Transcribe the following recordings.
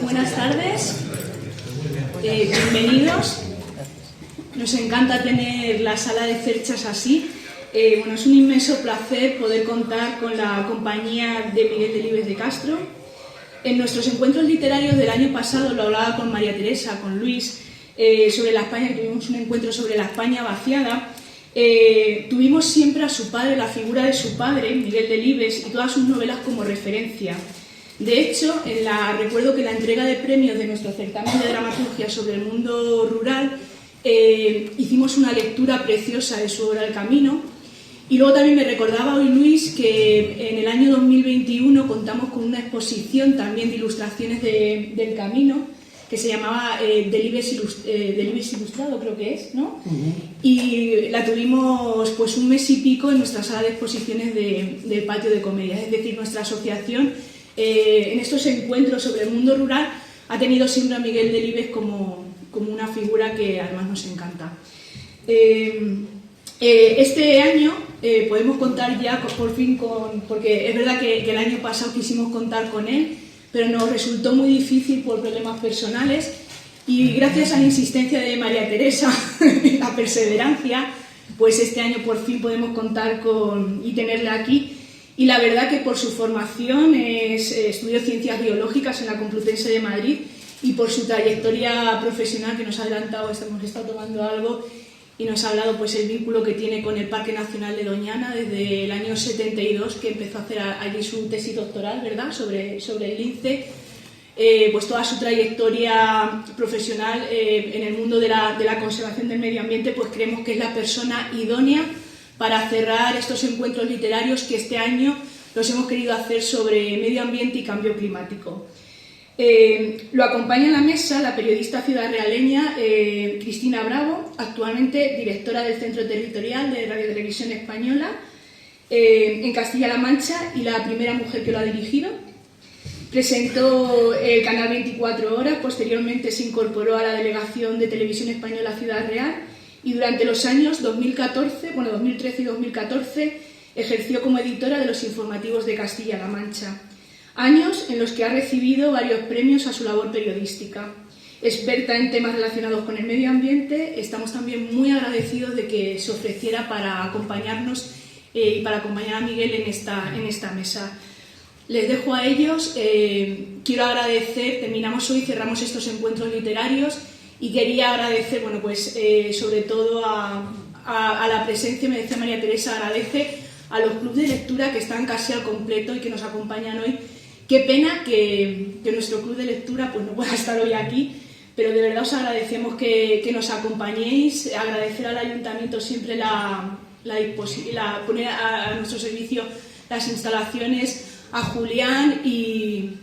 Buenas tardes, bienvenidos. Nos encanta tener la sala de Cerchas así. Es un inmenso placer poder contar con la compañía de Miguel Delibes de Castro. En nuestros encuentros literarios del año pasado, lo hablaba con María Teresa, con Luis, sobre la España, tuvimos un encuentro sobre la España vaciada. Tuvimos siempre a su padre, la figura de su padre, Miguel Delibes, y todas sus novelas como referencia. De hecho, recuerdo que en la entrega de premios de nuestro certamen de dramaturgia sobre el mundo rural hicimos una lectura preciosa de su obra El Camino, y luego también me recordaba hoy Luis que en el año 2021 contamos con una exposición también de ilustraciones del Camino que se llamaba Delibes Ilustrado, creo que es, ¿no? Y la tuvimos pues un mes y pico en nuestra sala de exposiciones del Patio de Comedias. Es decir, nuestra asociación en estos encuentros sobre el mundo rural ha tenido siempre a Miguel Delibes como una figura que además nos encanta. Este año podemos contar ya por fin porque es verdad que el año pasado quisimos contar con él, pero nos resultó muy difícil por problemas personales, y gracias a la insistencia de María Teresa y la perseverancia, pues este año por fin podemos contar y tenerla aquí. Y la verdad que por su formación estudió Ciencias Biológicas en la Complutense de Madrid, y por su trayectoria profesional, que nos ha adelantado, hemos estado tomando algo, y nos ha hablado pues el vínculo que tiene con el Parque Nacional de Doñana desde el año 72, que empezó a hacer allí su tesis doctoral, ¿verdad?, sobre el lince. Pues toda su trayectoria profesional en el mundo de la conservación del medio ambiente, pues creemos que es la persona idónea para cerrar estos encuentros literarios que este año los hemos querido hacer sobre medio ambiente y cambio climático. Lo acompaña en la mesa la periodista ciudadrealeña Cristina Bravo, actualmente directora del Centro Territorial de Radio Televisión Española en Castilla-La Mancha, y la primera mujer que lo ha dirigido. Presentó el canal 24 Horas, posteriormente se incorporó a la Delegación de Televisión Española Ciudad Real, y durante los años 2013 y 2014 ejerció como editora de los informativos de Castilla-La Mancha. Años en los que ha recibido varios premios a su labor periodística. Experta en temas relacionados con el medio ambiente, estamos también muy agradecidos de que se ofreciera para acompañarnos y para acompañar a Miguel en esta mesa. Les dejo a ellos. Quiero agradecer, terminamos hoy, cerramos estos encuentros literarios, y quería agradecer, sobre todo a la presencia, me decía María Teresa, agradece a los clubes de lectura que están casi al completo y que nos acompañan hoy. Qué pena que nuestro club de lectura pues no pueda estar hoy aquí, pero de verdad os agradecemos que nos acompañéis. Agradecer al Ayuntamiento siempre poner a nuestro servicio las instalaciones, a Julián y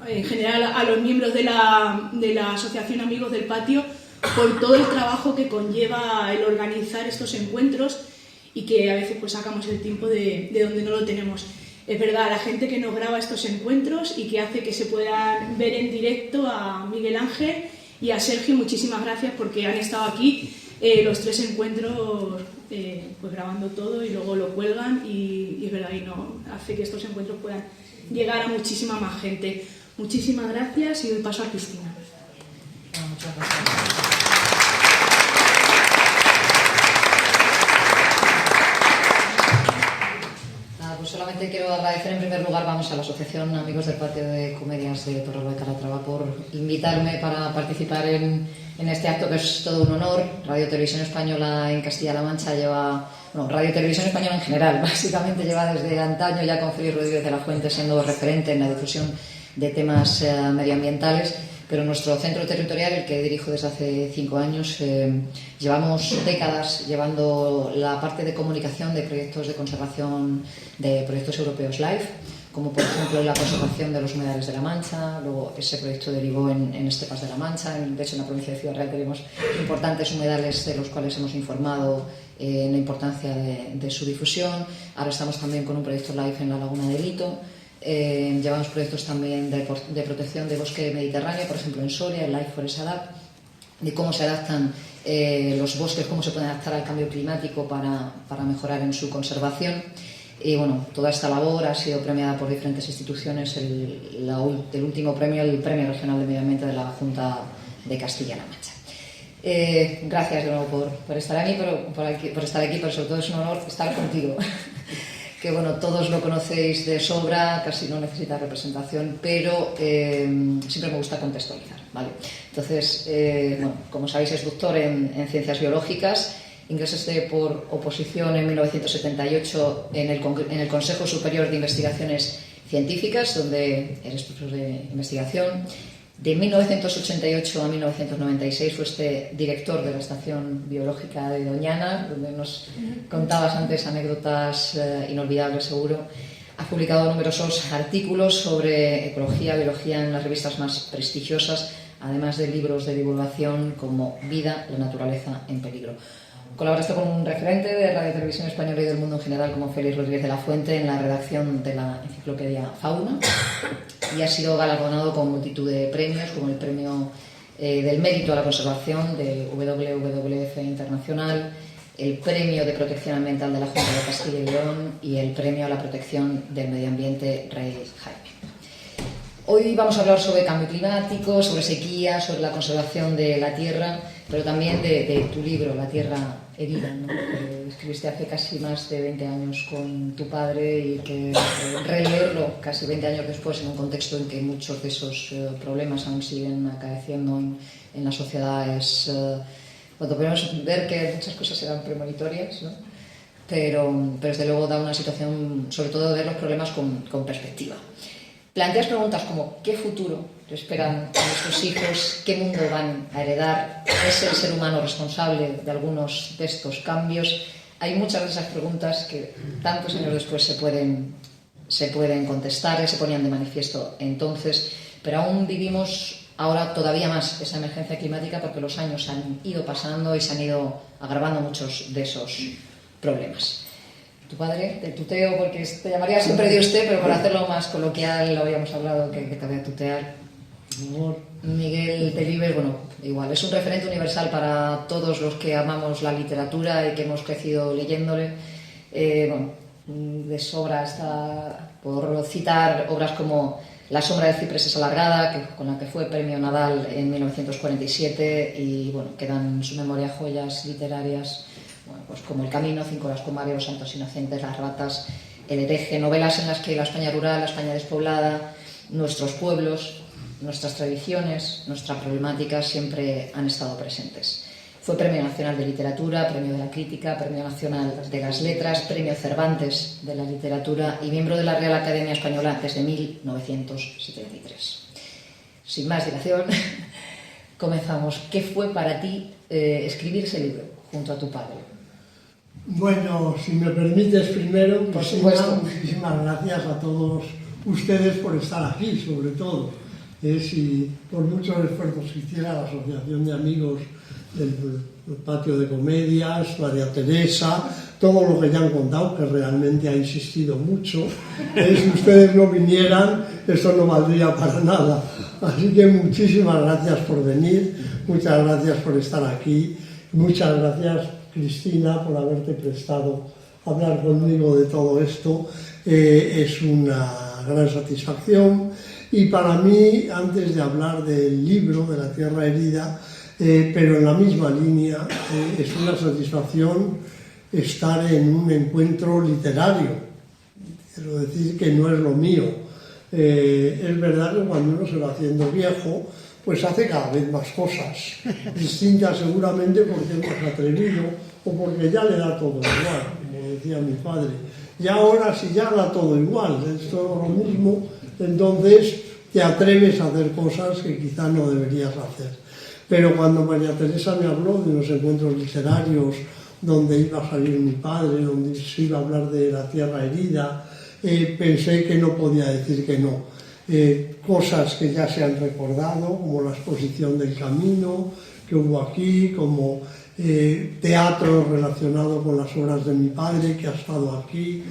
en general a los miembros de la Asociación Amigos del Patio por todo el trabajo que conlleva el organizar estos encuentros, y que a veces pues sacamos el tiempo de donde no lo tenemos. Es verdad, la gente que nos graba estos encuentros y que hace que se puedan ver en directo, a Miguel Ángel y a Sergio, muchísimas gracias, porque han estado aquí los tres encuentros pues grabando todo, y luego lo cuelgan, y es verdad, y no hace que estos encuentros puedan llegar a muchísima más gente. Muchísimas gracias, y doy paso a Cristina. Muchas gracias. Pues solamente quiero agradecer en primer lugar a la Asociación Amigos del Patio de Comedias de Torralba de Calatrava por invitarme para participar en este acto, que es todo un honor. Radio Televisión Española en Castilla-La Mancha Radio Televisión Española en general, básicamente lleva desde antaño ya con Félix Rodríguez de la Fuente siendo referente en la difusión de temas medioambientales, pero nuestro centro territorial, el que dirijo desde hace 5 años, llevamos décadas llevando la parte de comunicación de proyectos de conservación, de proyectos europeos LIFE, como por ejemplo la conservación de los humedales de la Mancha. Luego ese proyecto derivó en Estepas de la Mancha. De hecho, en la provincia de Ciudad Real tenemos importantes humedales de los cuales hemos informado en la importancia de su difusión. Ahora estamos también con un proyecto LIFE en la Laguna de Lito. Llevamos proyectos también de protección de bosque mediterráneo, por ejemplo en Soria, el Life Forest Adapt, de cómo se adaptan los bosques, cómo se pueden adaptar al cambio climático para mejorar en su conservación. Y bueno, toda esta labor ha sido premiada por diferentes instituciones. El último premio, el Premio Regional de Medio Ambiente de la Junta de Castilla-La Mancha. Gracias de nuevo por estar aquí, por estar aquí, pero sobre todo es un honor estar contigo. Que bueno, todos lo conocéis de sobra, casi no necesita representación, pero siempre me gusta contextualizar, ¿vale? Entonces, bueno, como sabéis, es doctor en Ciencias Biológicas. Ingresaste por oposición en 1978 en el Consejo Superior de Investigaciones Científicas, donde eres profesor de investigación. De 1988 a 1996 fuiste director de la Estación Biológica de Doñana, donde nos contabas antes anécdotas inolvidables, seguro. Has publicado numerosos artículos sobre ecología, biología en las revistas más prestigiosas, además de libros de divulgación como Vida, la naturaleza en peligro. Colaboraste con un referente de Radio Televisión Española y del mundo en general, como Félix Rodríguez de la Fuente, en la redacción de la enciclopedia Fauna, y has sido galardonado con multitud de premios, como el Premio del Mérito a la Conservación de WWF Internacional, el Premio de Protección Ambiental de la Junta de Castilla y León y el Premio a la Protección del Medio Ambiente Rey Jaime. Hoy vamos a hablar sobre cambio climático, sobre sequía, sobre la conservación de la tierra, pero también de tu libro, La Tierra Herida, ¿no? Que escribiste hace casi más de 20 años con tu padre, y que releerlo casi 20 años después en un contexto en que muchos de esos problemas aún siguen acaeciendo en la sociedad es... Bueno, podemos ver que muchas cosas eran premonitorias, ¿no? Pero desde luego da una situación, sobre todo, de ver los problemas con perspectiva. Planteas preguntas como ¿qué futuro le esperan a nuestros hijos? ¿Qué mundo van a heredar? ¿Es el ser humano responsable de algunos de estos cambios? Hay muchas de esas preguntas que tantos años después se pueden contestar, se ponían de manifiesto entonces, pero aún vivimos ahora todavía más esa emergencia climática, porque los años han ido pasando y se han ido agravando muchos de esos problemas. Tu padre, te tuteo porque te llamaría siempre de usted, pero para hacerlo más coloquial lo habíamos hablado que te voy a tutear. Miguel Delibes, bueno, igual, es un referente universal para todos los que amamos la literatura y que hemos crecido leyéndole. Bueno, de sobra está por citar obras como La sombra del ciprés es alargada, con la que fue premio Nadal en 1947, y bueno, quedan en su memoria joyas literarias, bueno, pues como El camino, 5 horas con Mario, Los santos inocentes, Las ratas, El hereje, novelas en las que la España rural, la España despoblada, nuestros pueblos, nuestras tradiciones, nuestra problemática siempre han estado presentes. Fue Premio Nacional de Literatura, Premio de la Crítica, Premio Nacional de las Letras, Premio Cervantes de la Literatura y miembro de la Real Academia Española desde 1973. Sin más dilación, comenzamos. ¿Qué fue para ti escribir ese libro junto a tu padre? Bueno, si me permites primero, por supuesto, muchísimas gracias a todos ustedes por estar aquí, sobre todo. Si por muchos esfuerzos que hiciera la Asociación de Amigos del Patio de Comedias, María Teresa, todo lo que ya han contado, que realmente ha insistido mucho, si ustedes no vinieran, esto no valdría para nada. Así que muchísimas gracias por venir, muchas gracias por estar aquí, muchas gracias, Cristina, por haberte prestado a hablar conmigo de todo esto. Es una gran satisfacción. Y para mí, antes de hablar del libro, de La Tierra Herida, pero en la misma línea, es una satisfacción estar en un encuentro literario. Quiero decir que no es lo mío. Es verdad que cuando uno se va haciendo viejo, pues hace cada vez más cosas, distintas seguramente porque es más atrevido o porque ya le da todo igual, como decía mi padre. Y ahora, si ya da todo igual, es todo lo mismo, entonces te atreves a hacer cosas que quizá no deberías hacer. Pero cuando María Teresa me habló de unos encuentros literarios donde iba a salir mi padre, donde se iba a hablar de La Tierra Herida, pensé que no podía decir que no. Cosas que ya se han recordado, como la exposición del camino que hubo aquí, como teatro relacionado con las obras de mi padre que ha estado aquí,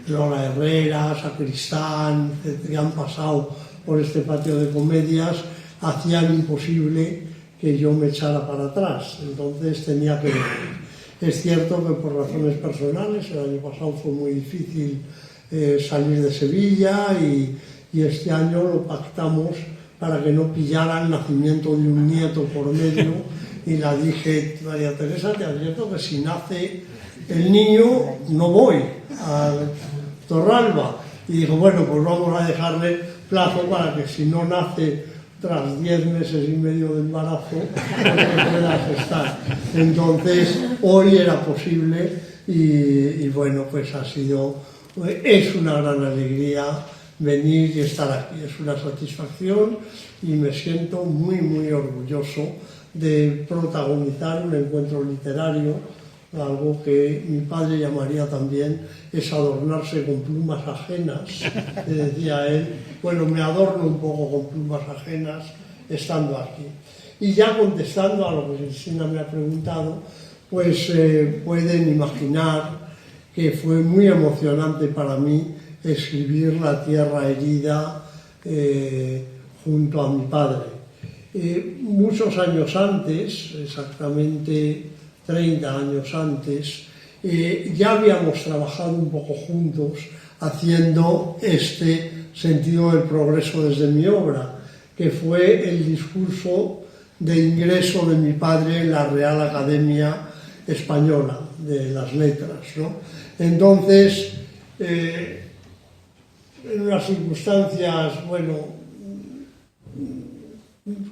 Lola Herrera, Sacristán, que han pasado por este patio de comedias, hacían imposible que yo me echara para atrás, entonces tenía que venir. Es cierto que por razones personales el año pasado fue muy difícil salir de Sevilla y este año lo pactamos para que no pillara el nacimiento de un nieto por medio y la dije, María Teresa, te advierto que si nace el niño no voy a Torralba. Y dijo, bueno, pues vamos a dejarle plazo para que si no nace tras 10 meses y medio de embarazo, pues puedas estar. Entonces, hoy era posible y bueno, pues es una gran alegría venir y estar aquí. Es una satisfacción y me siento muy, muy orgulloso de protagonizar un encuentro literario, algo que mi padre llamaría también es adornarse con plumas ajenas, que decía él, bueno, me adorno un poco con plumas ajenas estando aquí. Y ya contestando a lo que Cristina me ha preguntado, pues pueden imaginar que fue muy emocionante para mí escribir La tierra herida junto a mi padre. Muchos años antes, exactamente 30 años antes, ya habíamos trabajado un poco juntos haciendo este sentido del progreso desde mi obra, que fue el discurso de ingreso de mi padre en la Real Academia Española de las Letras, ¿no? Entonces, en unas circunstancias, bueno,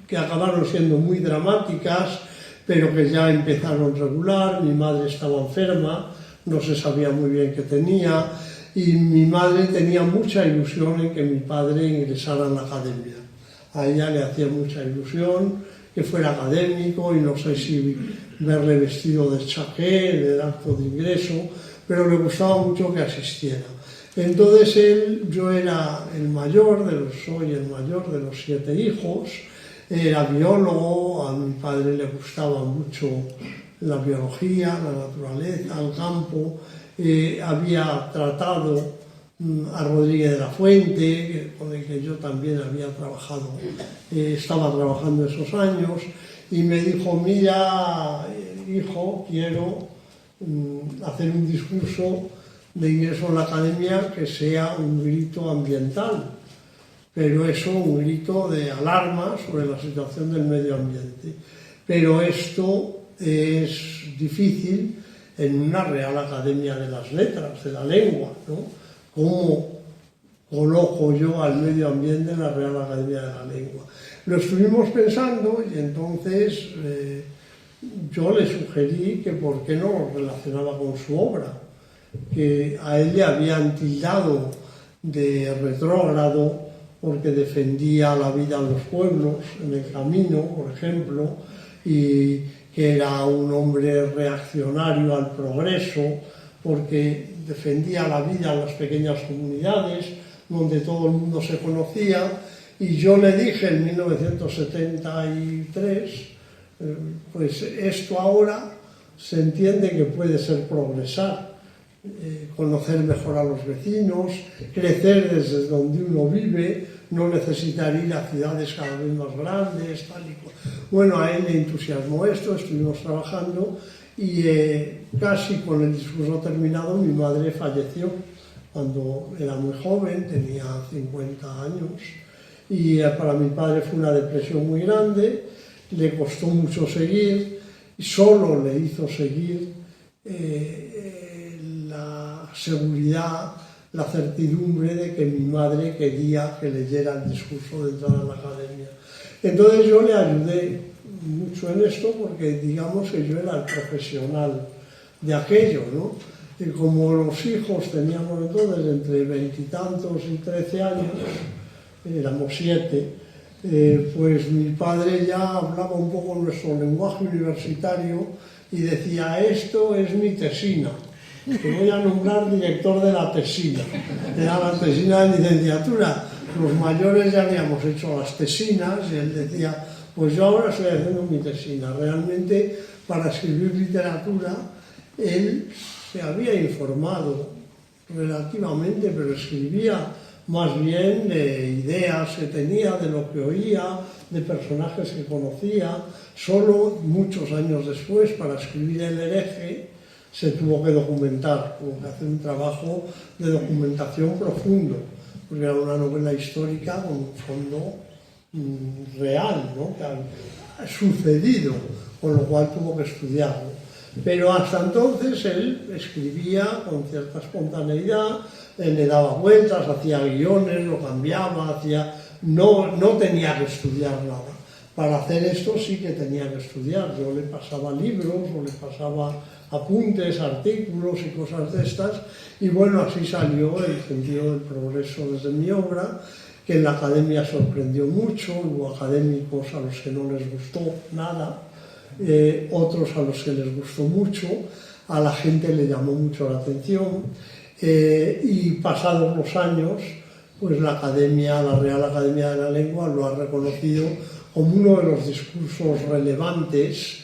que acabaron siendo muy dramáticas, pero que ya empezaron regular. Mi madre estaba enferma, no se sabía muy bien qué tenía, y mi madre tenía mucha ilusión en que mi padre ingresara en la academia. A ella le hacía mucha ilusión que fuera académico, y no sé si verle vestido de chaqué en el acto de ingreso, pero le gustaba mucho que asistiera. Entonces yo era el mayor, soy el mayor de los 7 hijos, era biólogo, a mi padre le gustaba mucho la biología, la naturaleza, el campo, había tratado a Rodríguez de la Fuente, con el que yo también había trabajado, estaba trabajando esos años, y me dijo, mira, hijo, quiero hacer un discurso de ingreso a la academia que sea un grito ambiental, pero eso un grito de alarma sobre la situación del medio ambiente. Pero esto es difícil en una Real Academia de las Letras, de la lengua, ¿no? ¿Cómo coloco yo al medio ambiente en la Real Academia de la Lengua? Lo estuvimos pensando y entonces yo le sugerí que por qué no lo relacionaba con su obra, que a él le habían tildado de retrógrado porque defendía la vida en los pueblos, en el camino, por ejemplo, y que era un hombre reaccionario al progreso, porque defendía la vida en las pequeñas comunidades, donde todo el mundo se conocía, y yo le dije en 1973, pues esto ahora se entiende que puede ser progresar, conocer mejor a los vecinos, crecer desde donde uno vive, no necesitar ir a ciudades cada vez más grandes, tal y cual. Bueno, a él le entusiasmó esto, estuvimos trabajando y casi con el discurso terminado mi madre falleció cuando era muy joven, tenía 50 años, y para mi padre fue una depresión muy grande, le costó mucho seguir, y solo le hizo seguir la seguridad, la certidumbre de que mi madre quería que leyera el discurso de entrar a la academia. Entonces yo le ayudé mucho en esto porque digamos que yo era el profesional de aquello, ¿no? Y como los hijos teníamos entonces entre 20 y tantos y 13 años, éramos 7, pues mi padre ya hablaba un poco nuestro lenguaje universitario y decía, esto es mi tesina. te voy a nombrar director de la tesina. Era la tesina de licenciatura. Los mayores ya habíamos hecho las tesinas y él decía, pues yo ahora estoy haciendo mi tesina. Realmente, para escribir literatura, él se había informado relativamente, pero escribía más bien de ideas que tenía, de lo que oía, de personajes que conocía. Solo muchos años después, para escribir El hereje, se tuvo que documentar, tuvo que hacer un trabajo de documentación profundo, porque era una novela histórica con un fondo real, ¿no?, que ha sucedido, con lo cual tuvo que estudiarlo. Pero hasta entonces él escribía con cierta espontaneidad, le daba vueltas, hacía guiones, lo cambiaba, no tenía que estudiar nada. Para hacer esto sí que tenía que estudiar. Yo le pasaba libros o le pasaba apuntes, artículos y cosas de estas, y bueno, así salió El sentido del progreso desde mi obra, que en la academia sorprendió mucho. Hubo académicos a los que no les gustó nada, otros a los que les gustó mucho, a la gente le llamó mucho la atención, y pasados los años, pues la Real Academia de la Lengua lo ha reconocido como uno de los discursos relevantes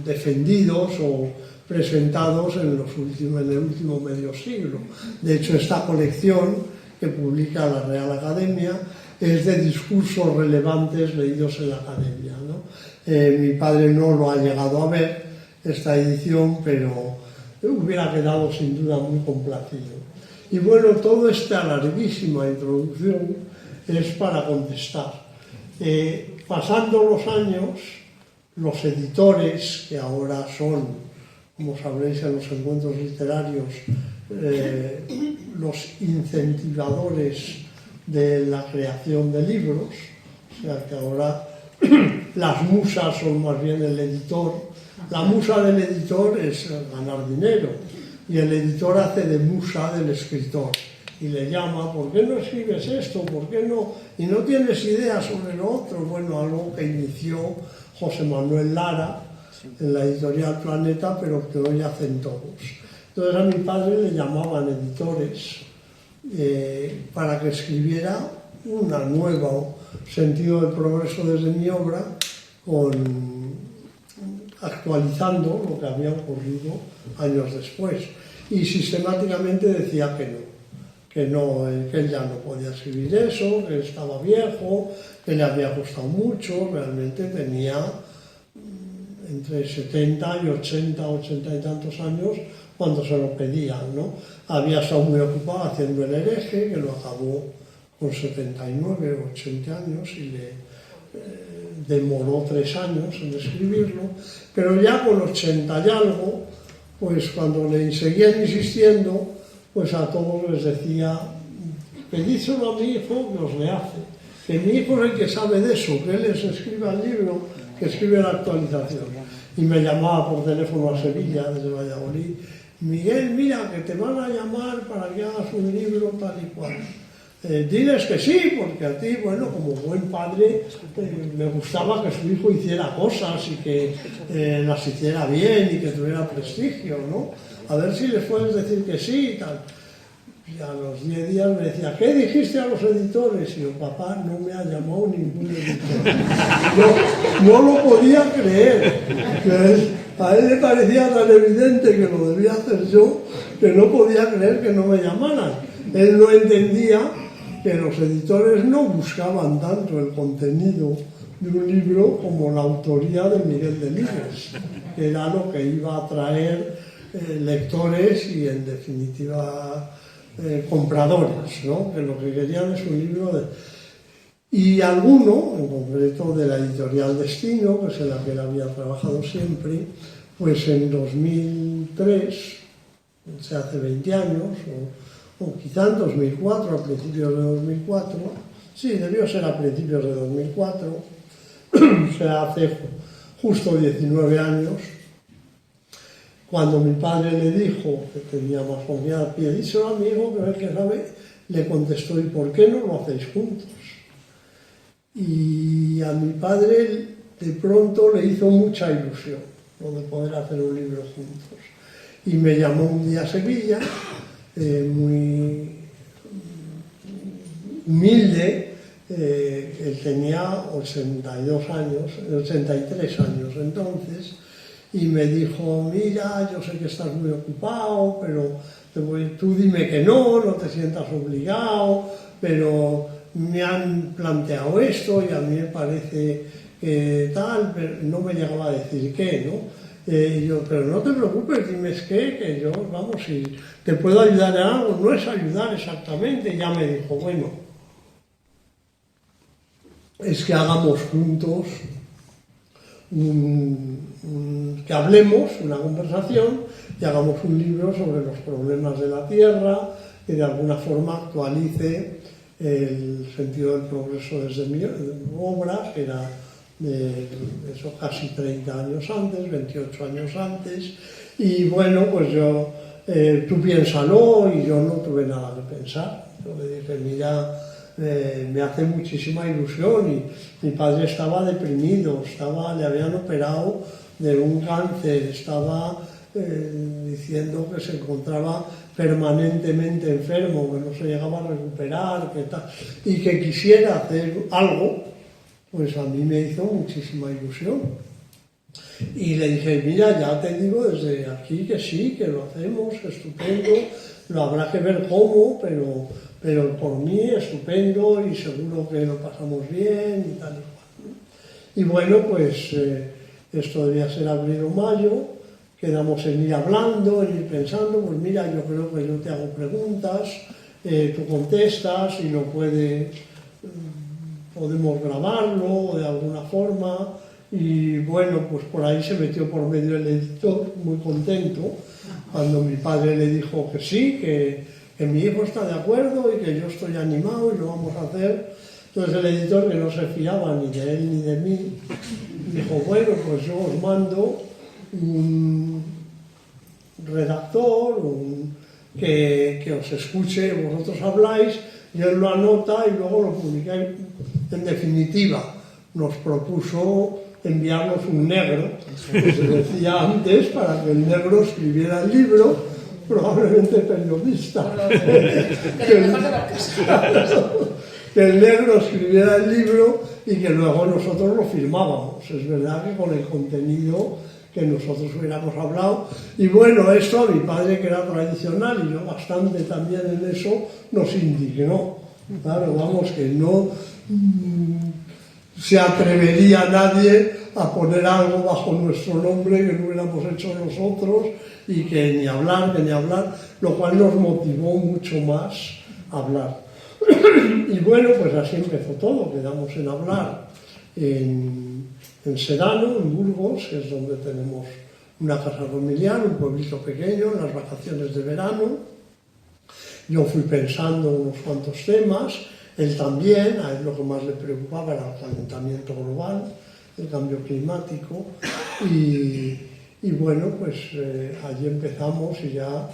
defendidos o presentados en el último medio siglo. De hecho, esta colección que publica la Real Academia es de discursos relevantes leídos en la Academia, ¿no? Mi padre no lo ha llegado a ver, esta edición, pero hubiera quedado sin duda muy complacido. Y bueno, toda esta larguísima introducción es para contestar. Pasando los años, los editores, que ahora son, como sabréis en los encuentros literarios, los incentivadores de la creación de libros, o sea que ahora las musas son más bien el editor. La musa del editor es ganar dinero, y el editor hace de musa del escritor y le llama, ¿por qué no escribes esto? ¿Por qué no? Y no tienes idea sobre lo otro. Bueno, algo que inició José Manuel Lara en la editorial Planeta, pero que hoy hacen todos. Entonces a mi padre le llamaban editores para que escribiera una nueva sentido del progreso desde mi obra, actualizando lo que había ocurrido años después. Y sistemáticamente decía que él ya no podía escribir eso, que estaba viejo, que le había costado mucho. Realmente tenía entre 70 y 80 y tantos años cuando se lo pedían, ¿no? Había estado muy ocupado haciendo El hereje, que lo acabó con 79 o 80 años y le demoró 3 años en escribirlo, pero ya con 80 y algo, pues cuando le seguían insistiendo, pues a todos les decía, pedíselo a mi hijo que os le hace, que mi hijo es el que sabe de eso, que él les escriba el libro, que escribe la actualización. Y me llamaba por teléfono a Sevilla, desde Valladolid, Miguel, mira, que te van a llamar para que hagas un libro tal y cual. Diles que sí, porque a ti, bueno, como buen padre, me gustaba que su hijo hiciera cosas y que las hiciera bien y que tuviera prestigio, ¿no? A ver si les puedes decir que sí y tal. Y a los 10 días me decía, ¿qué dijiste a los editores? Y yo, papá, no me ha llamado ningún editor. No lo podía creer. A él le parecía tan evidente que lo debía hacer yo, que no podía creer que no me llamaran. Él no entendía que los editores no buscaban tanto el contenido de un libro como la autoría de Miguel Delibes, que era lo que iba a atraer lectores y, en definitiva, compradores, ¿no? Que lo que querían es un libro Y alguno, en concreto de la editorial Destino, que es en la que él había trabajado siempre, pues en 2003, o sea, hace 20 años, o quizá en 2004, a principios de 2004, sí, debió ser a principios de 2004, o sea, hace justo 19 años, cuando mi padre le dijo que tenía más confianza, y díselo a mi hijo, que es el que sabe, le contestó, ¿y por qué no lo hacéis juntos? Y a mi padre de pronto le hizo mucha ilusión. lo de poder hacer un libro juntos. Y me llamó un día a Sevilla, muy humilde, él tenía 82 años, 83 años entonces, y me dijo, mira, yo sé que estás muy ocupado, pero tú dime que no te sientas obligado, pero me han planteado esto y a mí me parece que tal, pero no me llegaba a decir qué, ¿no? Y yo, pero no te preocupes, dime que yo, vamos, si te puedo ayudar en algo, no es ayudar exactamente. Y ya me dijo, bueno, es que hagamos juntos, que hablemos, una conversación, y hagamos un libro sobre los problemas de la Tierra, que de alguna forma actualice el sentido del progreso desde mi obra, que era de eso casi 30 años antes, 28 años antes, y bueno, pues yo, tú piénsalo, y yo no tuve nada que pensar. Yo le dije, mira, me hace muchísima ilusión, y mi padre estaba deprimido, le habían operado de un cáncer, estaba diciendo que se encontraba permanentemente enfermo, que no se llegaba a recuperar, que tal, y que quisiera hacer algo. Pues a mí me hizo muchísima ilusión. Y le dije, mira, ya te digo desde aquí que sí, que lo hacemos, estupendo, lo habrá que ver cómo, pero por mí estupendo y seguro que lo pasamos bien y tal y cual, ¿no? Y bueno, pues esto debía ser abril o mayo, quedamos en ir hablando, en ir pensando, pues mira, yo creo que yo te hago preguntas, tú contestas y podemos grabarlo de alguna forma, y bueno, pues por ahí se metió por medio el editor, muy contento, cuando mi padre le dijo que sí, que mi hijo está de acuerdo y que yo estoy animado y lo vamos a hacer. Entonces el editor, que no se fiaba ni de él ni de mí, dijo, bueno, pues yo os mando un redactor, que os escuche, vosotros habláis, y él lo anota y luego lo publicáis. En definitiva, nos propuso enviarnos un negro, que se decía antes, para que el negro escribiera el libro, probablemente periodista. Que el negro escribiera el libro y que luego nosotros lo firmábamos. Es verdad que con el contenido que nosotros hubiéramos hablado. Y bueno, esto a mi padre, que era tradicional y yo bastante también en eso, nos indignó. Claro, vamos, que no se atrevería nadie a poner algo bajo nuestro nombre que no hubiéramos hecho nosotros, y que ni hablar, lo cual nos motivó mucho más a hablar. Y bueno, pues así empezó todo, quedamos en hablar en Sedano, en Burgos, que es donde tenemos una casa familiar, un pueblito pequeño, en las vacaciones de verano. Yo fui pensando unos cuantos temas, él también, a él lo que más le preocupaba era el calentamiento global, el cambio climático, y bueno, pues allí empezamos, y ya,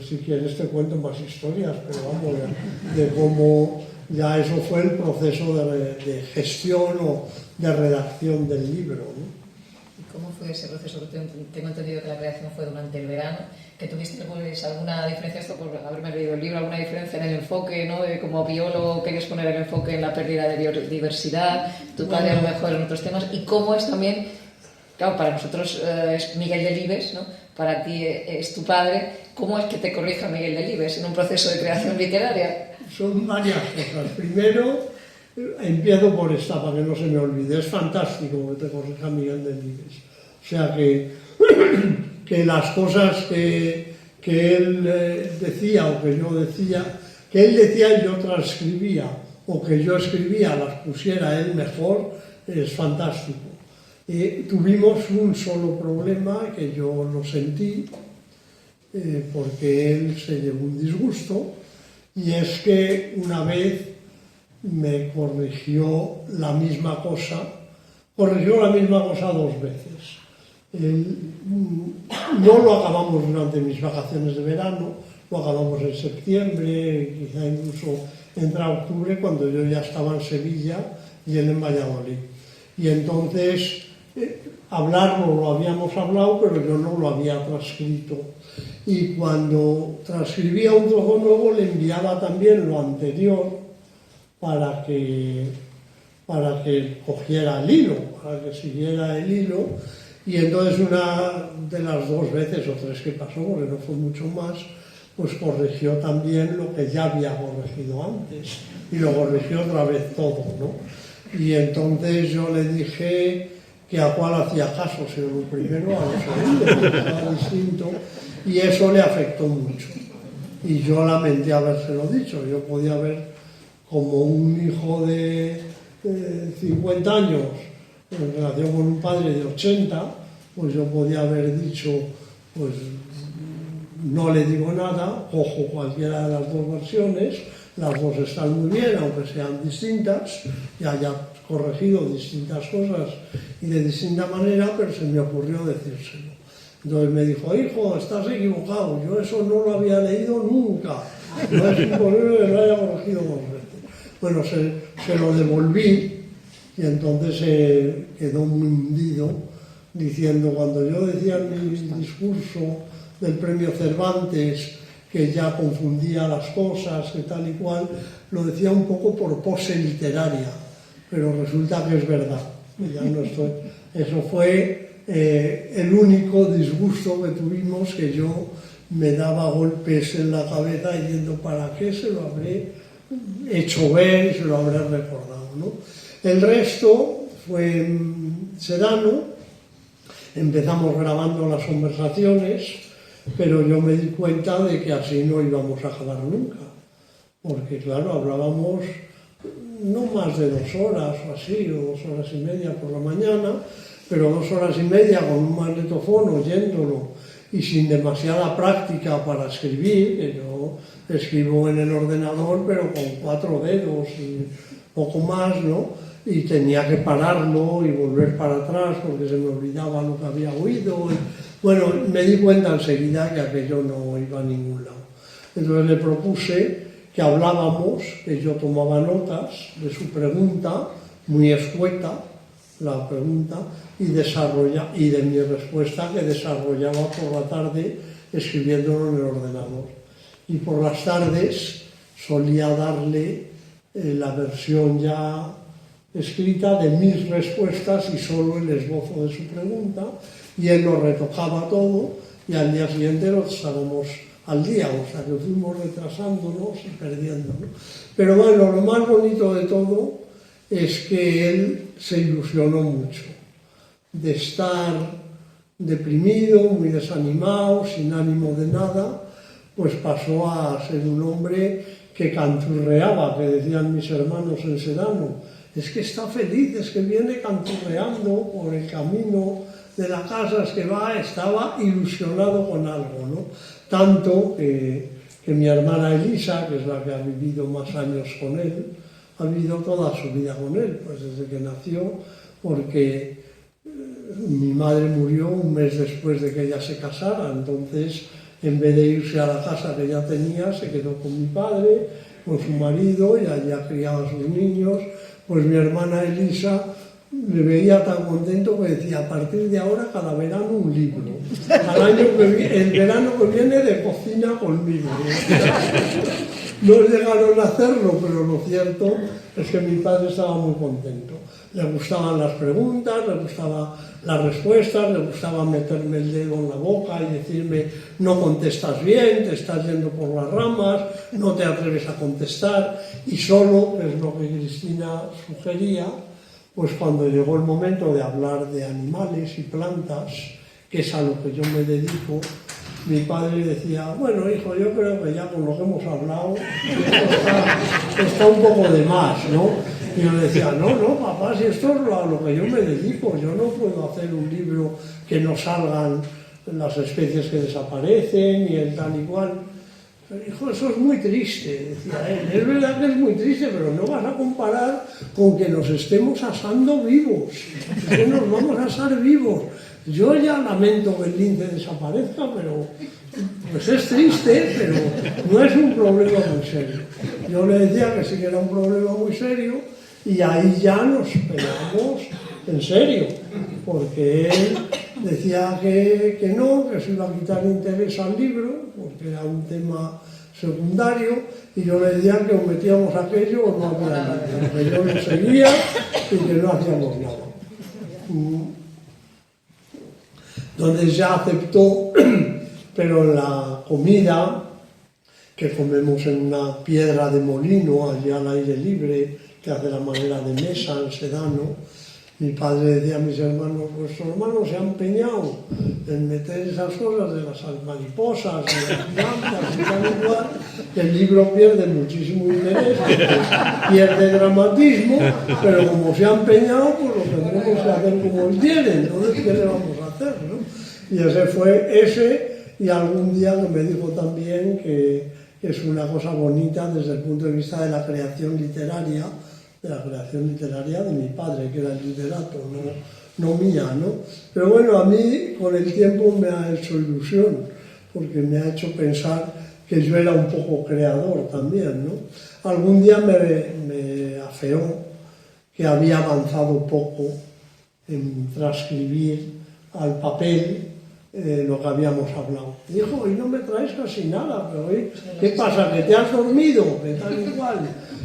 si quieres te cuento más historias, pero vamos, de cómo ya eso fue el proceso de gestión o de redacción del libro, ¿no? ¿Y cómo fue ese proceso? Tengo entendido que la creación fue durante el verano, que tuviste pues, alguna diferencia, esto por haberme leído el libro, alguna diferencia en el enfoque, ¿no? De como biólogo querías poner el enfoque en la pérdida de biodiversidad, tu padre a lo mejor en otros temas, y cómo es también, claro, para nosotros es Miguel Delibes, ¿no? Para ti es tu padre, ¿cómo es que te corrija Miguel Delibes en un proceso de creación literaria? Son varias cosas. Primero, empiezo por esta, para que no se me olvide. Es fantástico que te corrija Miguel Delibes. O sea que las cosas que él decía o que yo decía, que él decía y yo transcribía, o que yo escribía, las pusiera él mejor, es fantástico. Tuvimos un solo problema que yo lo sentí, porque él se llevó un disgusto, y es que una vez me corrigió la misma cosa dos veces. No lo acabamos durante mis vacaciones de verano, lo acabamos en septiembre, quizá incluso entra octubre, cuando yo ya estaba en Sevilla y él en Valladolid. Y entonces hablarlo lo habíamos hablado, pero yo no lo había transcrito. Y cuando transcribía un trozo nuevo le enviaba también lo anterior para que cogiera el hilo, para que siguiera el hilo. Y entonces una de las 2 veces o 3 que pasó, porque no fue mucho más, pues corrigió también lo que ya había corregido antes y lo corrigió otra vez todo, ¿no? Y entonces yo le dije que a cuál hacía caso, si a lo primero o a lo segundo, que era distinto, y eso le afectó mucho. Y yo lamenté habérselo dicho. Yo podía haber, como un hijo de 50 años en relación con un padre de 80, pues yo podía haber dicho, pues no le digo nada, cojo cualquiera de las 2 versiones, las 2 están muy bien, aunque sean distintas, y haya corregido distintas cosas y de distinta manera, pero se me ocurrió decírselo. Entonces me dijo, hijo, estás equivocado, yo eso no lo había leído nunca, no es imposible que lo haya corregido 2 veces. Bueno, se lo devolví y entonces quedó muy hundido, diciendo, cuando yo decía en mi discurso del premio Cervantes que ya confundía las cosas, que tal y cual, lo decía un poco por pose literaria, pero resulta que es verdad. Ya no estoy. Eso fue el único disgusto que tuvimos, que yo me daba golpes en la cabeza diciendo, ¿para qué se lo habré hecho ver y se lo habré recordado, ¿no? El resto fue Sedano. Empezamos grabando las conversaciones, pero yo me di cuenta de que así no íbamos a acabar nunca, porque claro, hablábamos no más de 2 horas o así, o 2 horas y media por la mañana, pero 2 horas y media con un magnetofón oyéndolo y sin demasiada práctica para escribir, que yo escribo en el ordenador pero con 4 dedos y poco más, ¿no? Y tenía que pararlo y volver para atrás porque se me olvidaba lo que había oído. Bueno, me di cuenta enseguida que aquello no iba a ningún lado. Entonces le propuse que hablábamos, que yo tomaba notas de su pregunta, muy escueta la pregunta, y de mi respuesta, que desarrollaba por la tarde escribiéndolo en el ordenador. Y por las tardes solía darle la versión ya escrita de mis respuestas y solo el esbozo de su pregunta, y él lo retocaba todo y al día siguiente lo estábamos al día, o sea que fuimos retrasándonos y perdiéndonos. Pero bueno, lo más bonito de todo es que él se ilusionó mucho de estar deprimido, muy desanimado, sin ánimo de nada, pues pasó a ser un hombre que canturreaba, que decían mis hermanos en Sedano. Es que está feliz, es que viene canturreando por el camino de la casa, es que estaba ilusionado con algo, ¿no? Tanto que mi hermana Elisa, que es la que ha vivido más años con él, ha vivido toda su vida con él, pues desde que nació, porque mi madre murió un mes después de que ella se casara, entonces en vez de irse a la casa que ya tenía, se quedó con mi padre, con su marido, y allá criaba a sus niños. Pues mi hermana Elisa le veía tan contento que decía, a partir de ahora cada verano un libro, el verano que viene de cocina conmigo. No llegaron a hacerlo, pero lo cierto es que mi padre estaba muy contento. Le gustaban las preguntas, le gustaban las respuestas, le gustaba meterme el dedo en la boca y decirme, no contestas bien, te estás yendo por las ramas, no te atreves a contestar. Y solo, es lo que Cristina sugería, pues cuando llegó el momento de hablar de animales y plantas, que es a lo que yo me dedico, mi padre decía, bueno, hijo, yo creo que ya con lo que hemos hablado, esto está un poco de más, ¿no? Y yo le decía, no, papá, si esto es a lo que yo me dedico, yo no puedo hacer un libro que no salgan las especies que desaparecen y el tal y cual. Pero, hijo, eso es muy triste, decía él. Es verdad que es muy triste, pero no vas a comparar con que nos estemos asando vivos, que nos vamos a asar vivos. Yo ya lamento que el lince desaparezca, pero pues es triste, pero no es un problema muy serio. Yo le decía que sí que era un problema muy serio, y ahí ya nos pegamos en serio, porque él decía que no, que se iba a quitar interés al libro, porque era un tema secundario, y yo le decía que o metíamos aquello o no había libro, que yo lo seguía y que no hacíamos nada. Entonces ya aceptó, pero en la comida, que comemos en una piedra de molino, allí al aire libre, que hace la manera de mesa, en Sedano, mi padre decía a mis hermanos, vuestros hermanos se han empeñado en meter esas cosas de las mariposas, de las plantas y tal y cual, que el libro pierde muchísimo interés, pierde dramatismo, pero como se ha empeñado, pues lo tendremos que hacer como él quiere, entonces ¿qué le vamos a hacer, no? Y ese fue ese, y algún día que me dijo también que es una cosa bonita desde el punto de vista de la creación literaria, de mi padre, que era el literato, no mía, ¿no? Pero bueno, a mí con el tiempo me ha hecho ilusión, porque me ha hecho pensar que yo era un poco creador también, ¿no? Algún día me afeó que había avanzado poco en transcribir al papel lo que habíamos hablado. Dijo, y no me traes casi nada, pero ¿qué pasa? ¿Que te has dormido? ¿Qué tal y cual?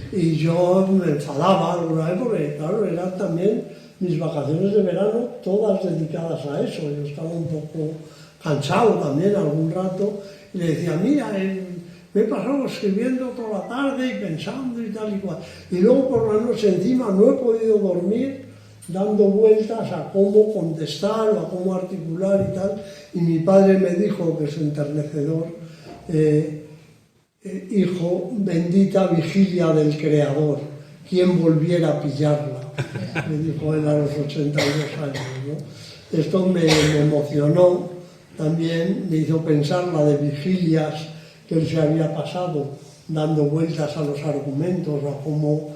Y yo me enfadaba alguna vez porque, claro, eran también mis vacaciones de verano todas dedicadas a eso. Yo estaba un poco cansado también algún rato y le decía, mira, me he pasado escribiendo toda la tarde y pensando y tal y cual. Y luego por la noche encima no he podido dormir dando vueltas a cómo contestar o a cómo articular y tal. Y mi padre me dijo, que es enternecedor, hijo, bendita vigilia del Creador, ¿quién volviera a pillarla? Me dijo él a los 82 años, ¿no? Esto me emocionó también, me hizo pensar la de vigilias que él se había pasado, dando vueltas a los argumentos, a cómo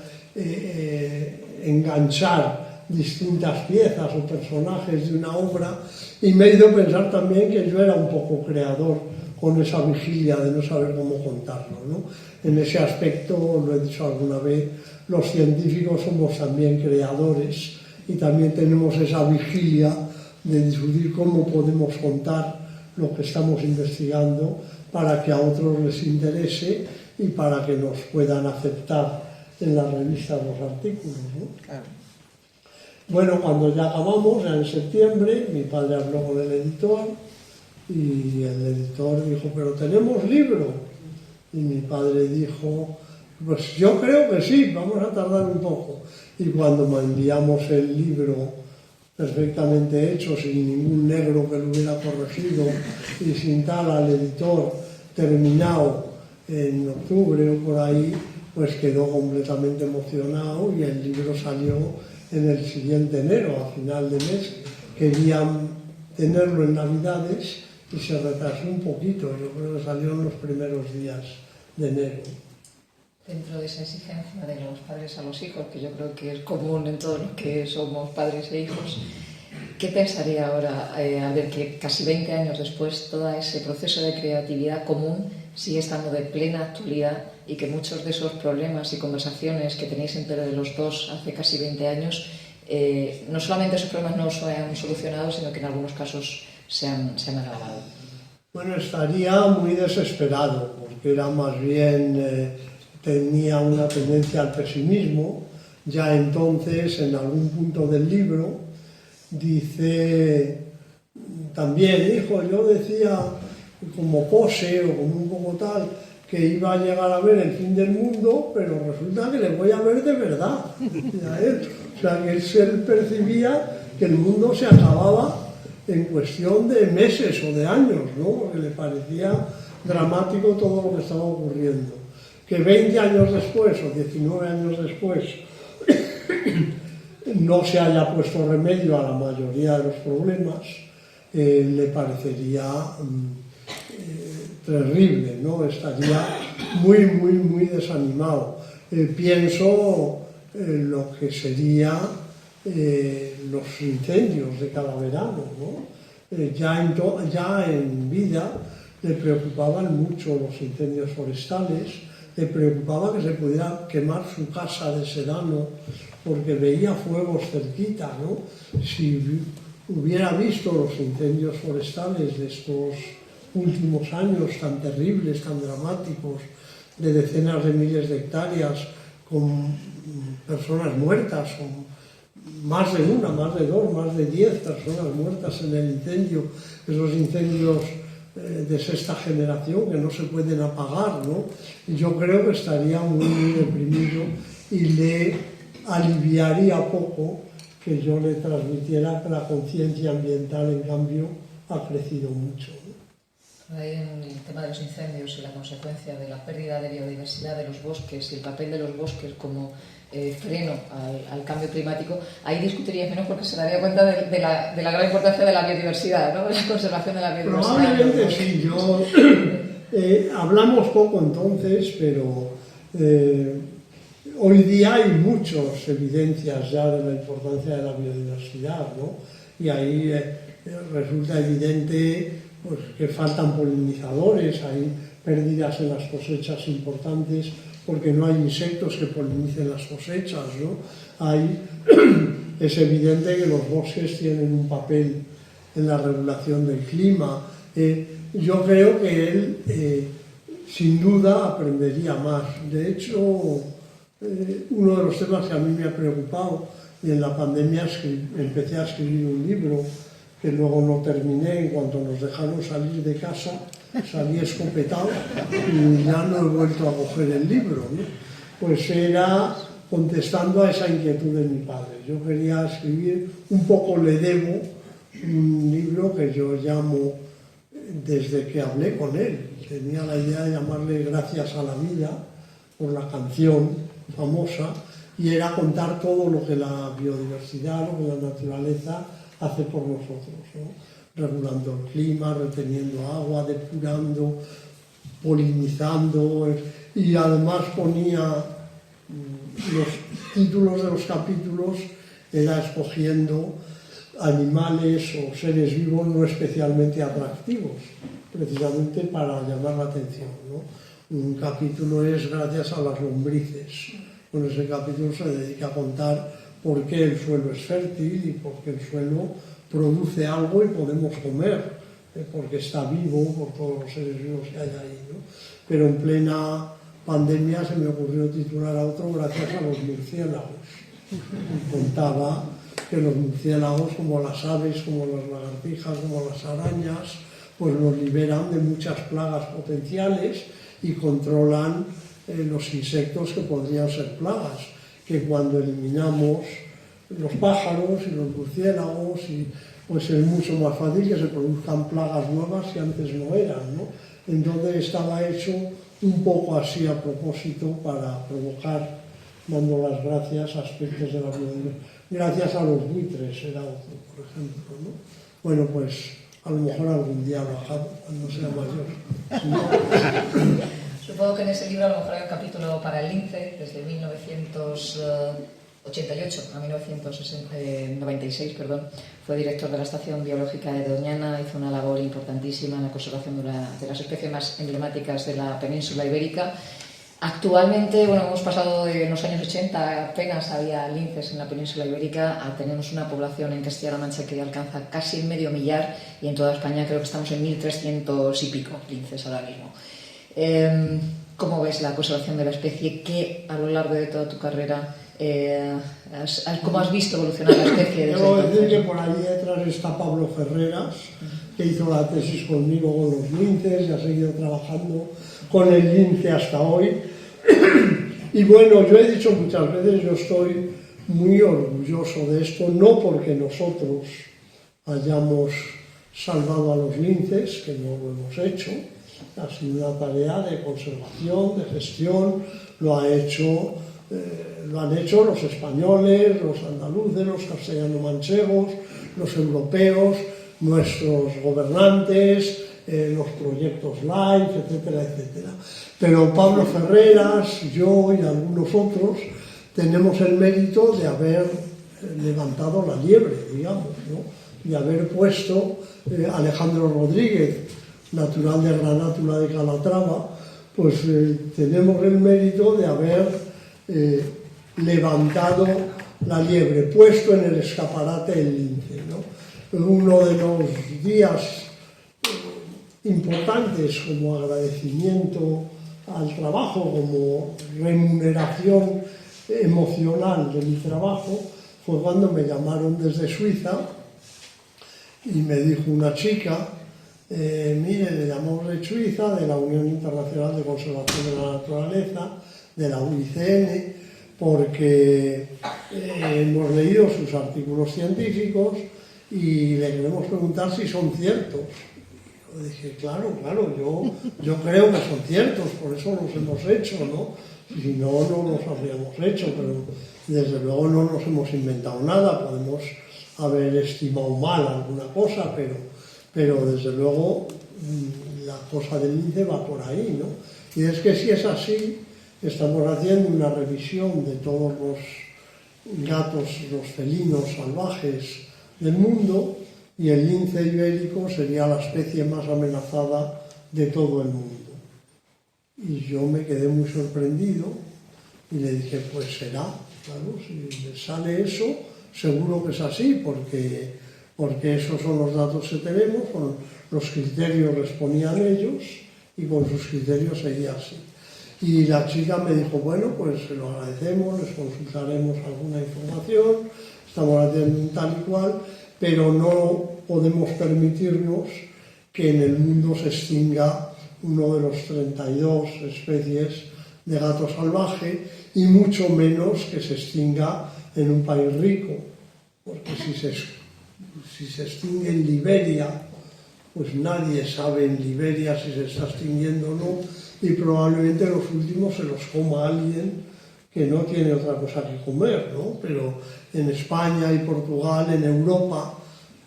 enganchar distintas piezas o personajes de una obra, y me hizo pensar también que yo era un poco creador con esa vigilia de no saber cómo contarlo, ¿no? En ese aspecto, lo he dicho alguna vez, los científicos somos también creadores y también tenemos esa vigilia de discutir cómo podemos contar lo que estamos investigando para que a otros les interese y para que nos puedan aceptar en las revistas los artículos, ¿no? Claro. Bueno, cuando ya acabamos, ya en septiembre, mi padre habló con el editor y el editor dijo, pero ¿tenemos libro? Y mi padre dijo, pues yo creo que sí, vamos a tardar un poco. Y cuando me enviamos el libro perfectamente hecho, sin ningún negro que lo hubiera corregido y sin tal al editor, terminado en octubre o por ahí, pues quedó completamente emocionado y el libro salió en el siguiente enero, a final de mes. Querían tenerlo en Navidades y se retrasó un poquito, yo creo que salió en los primeros días de enero. Dentro de esa exigencia de los padres a los hijos, que yo creo que es común en todos los que somos padres e hijos, ¿qué pensaría ahora al ver que casi 20 años después todo ese proceso de creatividad común sigue estando de plena actualidad y que muchos de esos problemas y conversaciones que tenéis entre los dos hace casi 20 años, no solamente esos problemas no se han solucionado, sino que en algunos casos se han agravado? Bueno, estaría muy desesperado, porque era más bien, tenía una tendencia al pesimismo. Ya entonces, en algún punto del libro, dice también, hijo, yo decía como pose o como un poco tal, que iba a llegar a ver el fin del mundo, pero resulta que le voy a ver de verdad. O sea, que él percibía que el mundo se acababa en cuestión de meses o de años, ¿no? Porque le parecía dramático todo lo que estaba ocurriendo. Que 20 años después o 19 años después no se haya puesto remedio a la mayoría de los problemas, le parecería terrible, ¿no? Estaría muy desanimado. Pienso lo que sería los incendios de cada verano, ¿no? Ya en vida le preocupaban mucho los incendios forestales, le preocupaba que se pudiera quemar su casa de Sedano porque veía fuegos cerquita, ¿no? Si hubiera visto los incendios forestales de estos últimos años tan terribles, tan dramáticos, de decenas de miles de hectáreas con personas muertas, con más de una, más de dos, más de 10 personas muertas en el incendio, esos incendios de sexta generación que no se pueden apagar, ¿no? Y yo creo que estaría muy, muy deprimido y le aliviaría poco que yo le transmitiera que la conciencia ambiental, en cambio, ha crecido mucho, ¿no? Ahí en el tema de los incendios y la consecuencia de la pérdida de biodiversidad de los bosques y el papel de los bosques como freno al cambio climático, ahí discutiría menos porque se daría cuenta de la gran importancia de la biodiversidad, ¿no? De la conservación de la biodiversidad. Probablemente sí, yo hablamos poco entonces, pero hoy día hay muchas evidencias ya de la importancia de la biodiversidad, ¿no? Y ahí resulta evidente pues, que faltan polinizadores, hay pérdidas en las cosechas importantes porque no hay insectos que polinicen las cosechas, ¿no? Es evidente que los bosques tienen un papel en la regulación del clima. Yo creo que él, sin duda, aprendería más. De hecho, uno de los temas que a mí me ha preocupado, y en la pandemia empecé a escribir un libro que luego no terminé, en cuanto nos dejaron salir de casa, salí escopetado y ya no he vuelto a coger el libro, ¿no? Pues era contestando a esa inquietud de mi padre. Yo quería escribir, un poco le debo, un libro que yo llamo, desde que hablé con él, tenía la idea de llamarle Gracias a la vida, por la canción famosa, y era contar todo lo que la biodiversidad, lo que la naturaleza hace por nosotros, ¿no? Regulando el clima, reteniendo agua, depurando, polinizando, y además ponía los títulos de los capítulos, era escogiendo animales o seres vivos no especialmente atractivos, precisamente para llamar la atención, ¿no? Un capítulo es Gracias a las lombrices. Bueno, ese capítulo se dedica a contar por qué el suelo es fértil y por qué el suelo produce algo y podemos comer, porque está vivo por todos los seres vivos que hay ahí, ¿no? Pero en plena pandemia se me ocurrió titular a otro Gracias a los murciélagos. Y contaba que los murciélagos, como las aves, como las lagartijas, como las arañas, pues nos liberan de muchas plagas potenciales y controlan los insectos que podrían ser plagas, que cuando eliminamos los pájaros y los murciélagos, pues es mucho más fácil que se produzcan plagas nuevas que antes no eran, ¿no? Entonces estaba hecho un poco así a propósito para provocar, dando las gracias a aspectos de la biodiversidad. Gracias a los buitres era otro, por ejemplo, ¿no? Bueno, pues a lo mejor algún día lo hago cuando sea mayor. Si no, Supongo que en ese libro a lo mejor hay un capítulo para el lince, desde 1988 a 1996, perdón. Fue director de la Estación Biológica de Doñana, hizo una labor importantísima en la conservación de las especies más emblemáticas de la península ibérica. Actualmente, bueno, hemos pasado de los años 80, apenas había linces en la península ibérica, a tenemos una población en Castilla-La Mancha que alcanza casi el medio millar, y en toda España creo que estamos en 1.300 y pico linces ahora mismo. ¿Cómo ves la conservación de la especie? ¿Qué a lo largo de toda tu carrera, cómo has visto evolucionar la especie? Debo decir que por ahí detrás está Pablo Ferreras, que hizo la tesis conmigo con los linces y ha seguido trabajando con el lince hasta hoy. Y bueno, yo he dicho muchas veces, yo estoy muy orgulloso de esto, no porque nosotros hayamos salvado a los linces, que no lo hemos hecho, ha sido una tarea de conservación, de gestión, lo han hecho los españoles, los andaluces, los castellano-manchegos, los europeos, nuestros gobernantes, los proyectos LIFE, etcétera, etcétera. Pero Pablo Ferreras, yo y algunos otros tenemos el mérito de haber levantado la liebre, digamos, ¿no? Y haber puesto Alejandro Rodríguez, natural de Granátula de Calatrava, pues tenemos el mérito de haber levantado la liebre, puesto en el escaparate el lince, ¿no? Uno de los días importantes como agradecimiento al trabajo, como remuneración emocional de mi trabajo, fue cuando me llamaron desde Suiza y me dijo una chica, mire, le llamamos de Suiza, de la Unión Internacional de Conservación de la Naturaleza, de la UICN, porque hemos leído sus artículos científicos y le queremos preguntar si son ciertos. Yo dije, claro, yo creo que son ciertos, por eso los hemos hecho, ¿no? Si no, no los habríamos hecho, pero desde luego no nos hemos inventado nada, podemos haber estimado mal alguna cosa, pero desde luego la cosa del lince va por ahí, ¿no? Y es que si es así, estamos haciendo una revisión de todos los gatos, los felinos salvajes del mundo, y el lince ibérico sería la especie más amenazada de todo el mundo. Y yo me quedé muy sorprendido y le dije, pues será, claro, si le sale eso, seguro que es así, porque esos son los datos que tenemos, con los criterios les ponían ellos y con sus criterios sería así. Y la chica me dijo, bueno, pues se lo agradecemos, les consultaremos alguna información, estamos haciendo un tal y cual, pero no podemos permitirnos que en el mundo se extinga uno de los 32 especies de gato salvaje y mucho menos que se extinga en un país rico, porque si se extingue en Liberia, pues nadie sabe en Liberia si se está extinguiendo o no, y probablemente los últimos se los coma alguien que no tiene otra cosa que comer, ¿no? Pero en España y Portugal, en Europa,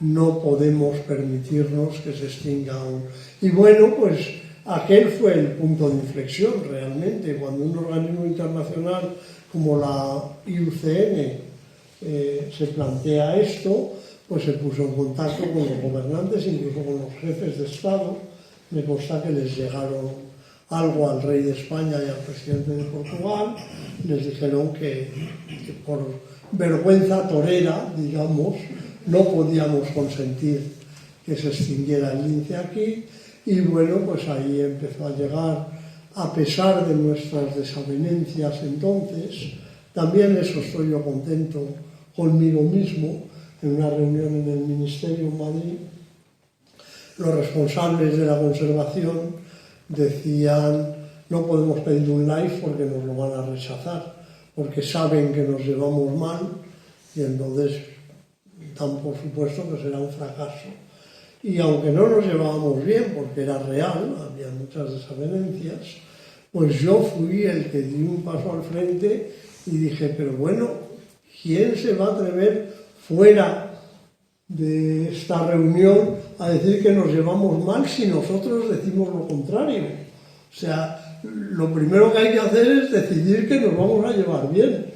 no podemos permitirnos que se extinga aún. Y bueno, pues aquel fue el punto de inflexión realmente, cuando un organismo internacional como la IUCN se plantea esto, pues se puso en contacto con los gobernantes, incluso con los jefes de Estado. Me consta que les llegaron algo al rey de España y al presidente de Portugal, les dijeron que por vergüenza torera, digamos, no podíamos consentir que se extinguiera el lince aquí, y bueno, pues ahí empezó a llegar, a pesar de nuestras desavenencias entonces, también eso estoy yo contento conmigo mismo, en una reunión en el Ministerio en Madrid, los responsables de la conservación decían, no podemos pedir un live porque nos lo van a rechazar, porque saben que nos llevamos mal y entonces dan por supuesto que será un fracaso. Y aunque no nos llevábamos bien, porque era real, había muchas desavenencias, pues yo fui el que di un paso al frente y dije, pero bueno, ¿quién se va a atrever fuera de esta reunión a decir que nos llevamos mal si nosotros decimos lo contrario? O sea, lo primero que hay que hacer es decidir que nos vamos a llevar bien.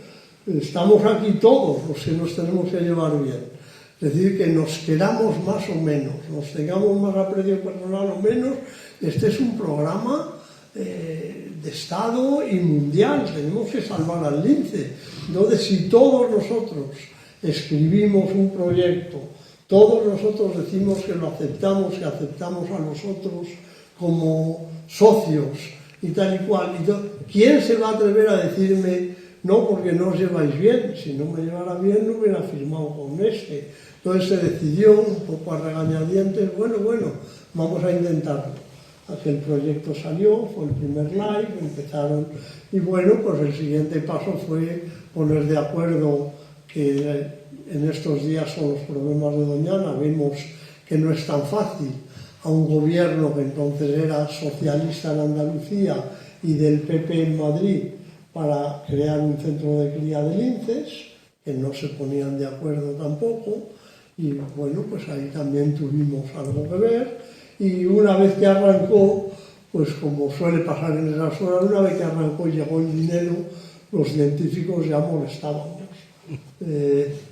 Estamos aquí todos los que nos tenemos que llevar bien. Es decir, que nos queramos más o menos, nos tengamos más aprecio personal o menos. Este es un programa de Estado y mundial, tenemos que salvar al lince. Entonces, si todos nosotros escribimos un proyecto, todos nosotros decimos que lo aceptamos, que aceptamos a los otros como socios y tal y cual, ¿quién se va a atrever a decirme no porque no os lleváis bien? Si no me llevara bien no hubiera firmado con este. Entonces se decidió, un poco a regañadientes, bueno, vamos a intentarlo. Aquel proyecto salió, fue el primer live, empezaron, y bueno, pues el siguiente paso fue poner de acuerdo, que en estos días con los problemas de Doñana vimos que no es tan fácil a un gobierno que entonces era socialista en Andalucía y del PP en Madrid para crear un centro de cría de linces, que no se ponían de acuerdo tampoco, y bueno, pues ahí también tuvimos algo que ver, y una vez que arrancó, pues como suele pasar en esas horas, una vez que arrancó y llegó el dinero, los científicos ya molestábamos.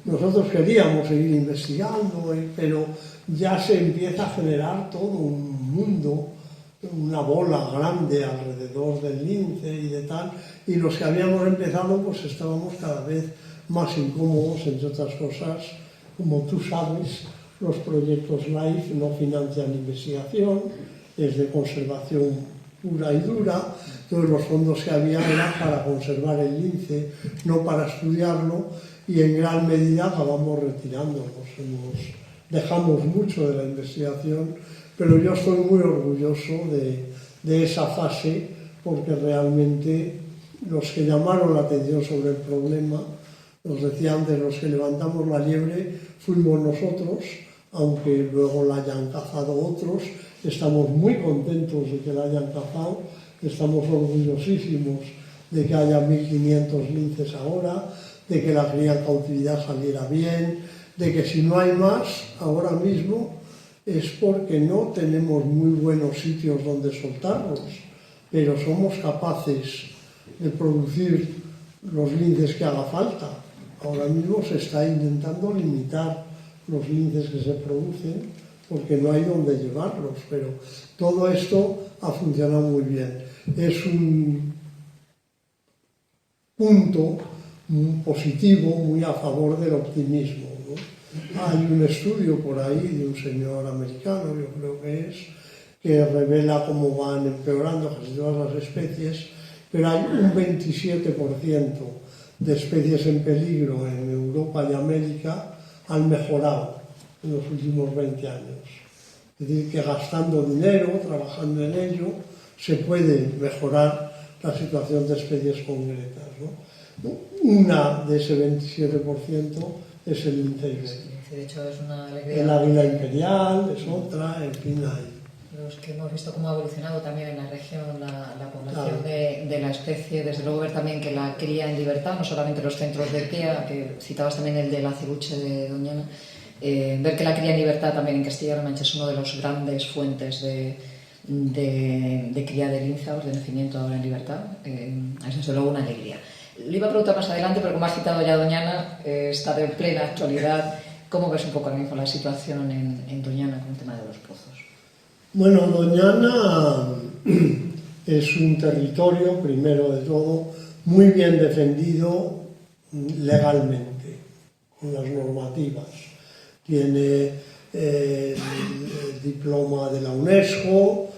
Nosotros queríamos seguir investigando, pero ya se empieza a generar todo un mundo una bola grande alrededor del lince y de tal, y los que habíamos empezado pues estábamos cada vez más incómodos, entre otras cosas, como tú sabes, los proyectos LIFE no financian investigación, es de conservación pura y dura, entonces los fondos que había eran para conservar el lince, no para estudiarlo, y en gran medida acabamos retirándonos, dejamos mucho de la investigación, pero yo estoy muy orgulloso de esa fase, porque realmente los que llamaron la atención sobre el problema, os decía antes, los que levantamos la liebre fuimos nosotros, aunque luego la hayan cazado otros. Estamos muy contentos de que la hayan cazado, estamos orgullosísimos de que haya 1.500 linces ahora, de que la cría en cautividad saliera bien, de que si no hay más ahora mismo es porque no tenemos muy buenos sitios donde soltarlos, pero somos capaces de producir los linces que haga falta. Ahora mismo se está intentando limitar los linces que se producen porque no hay donde llevarlos, pero todo esto ha funcionado muy bien. Es un punto muy positivo, muy a favor del optimismo, ¿no? Hay un estudio por ahí de un señor americano, yo creo que es, que revela cómo van empeorando casi todas las especies, pero hay un 27% de especies en peligro en Europa y América han mejorado en los últimos 20 años. Es decir, que gastando dinero, trabajando en ello, se puede mejorar la situación de especies concretas, ¿no? Una de ese 27% es el lince ibérico. De hecho, es una alegría. El águila imperial es otra, en fin, hay. Los que hemos visto cómo ha evolucionado también en la región la población de la especie, desde luego ver también que la cría en libertad, no solamente los centros de cría, que citabas también el de la acebuche de Doñana, ver que la cría en libertad también en Castilla-La Mancha es uno de los grandes fuentes de cría de linces, de nacimiento ahora en libertad, es desde luego una alegría. Le iba a preguntar más adelante, pero como ha citado ya Doñana, está de plena actualidad. ¿Cómo ves un poco ahora mismo la situación en Doñana con el tema de los pozos? Bueno, Doñana es un territorio, primero de todo, muy bien defendido legalmente, con las normativas. Tiene el diploma de la UNESCO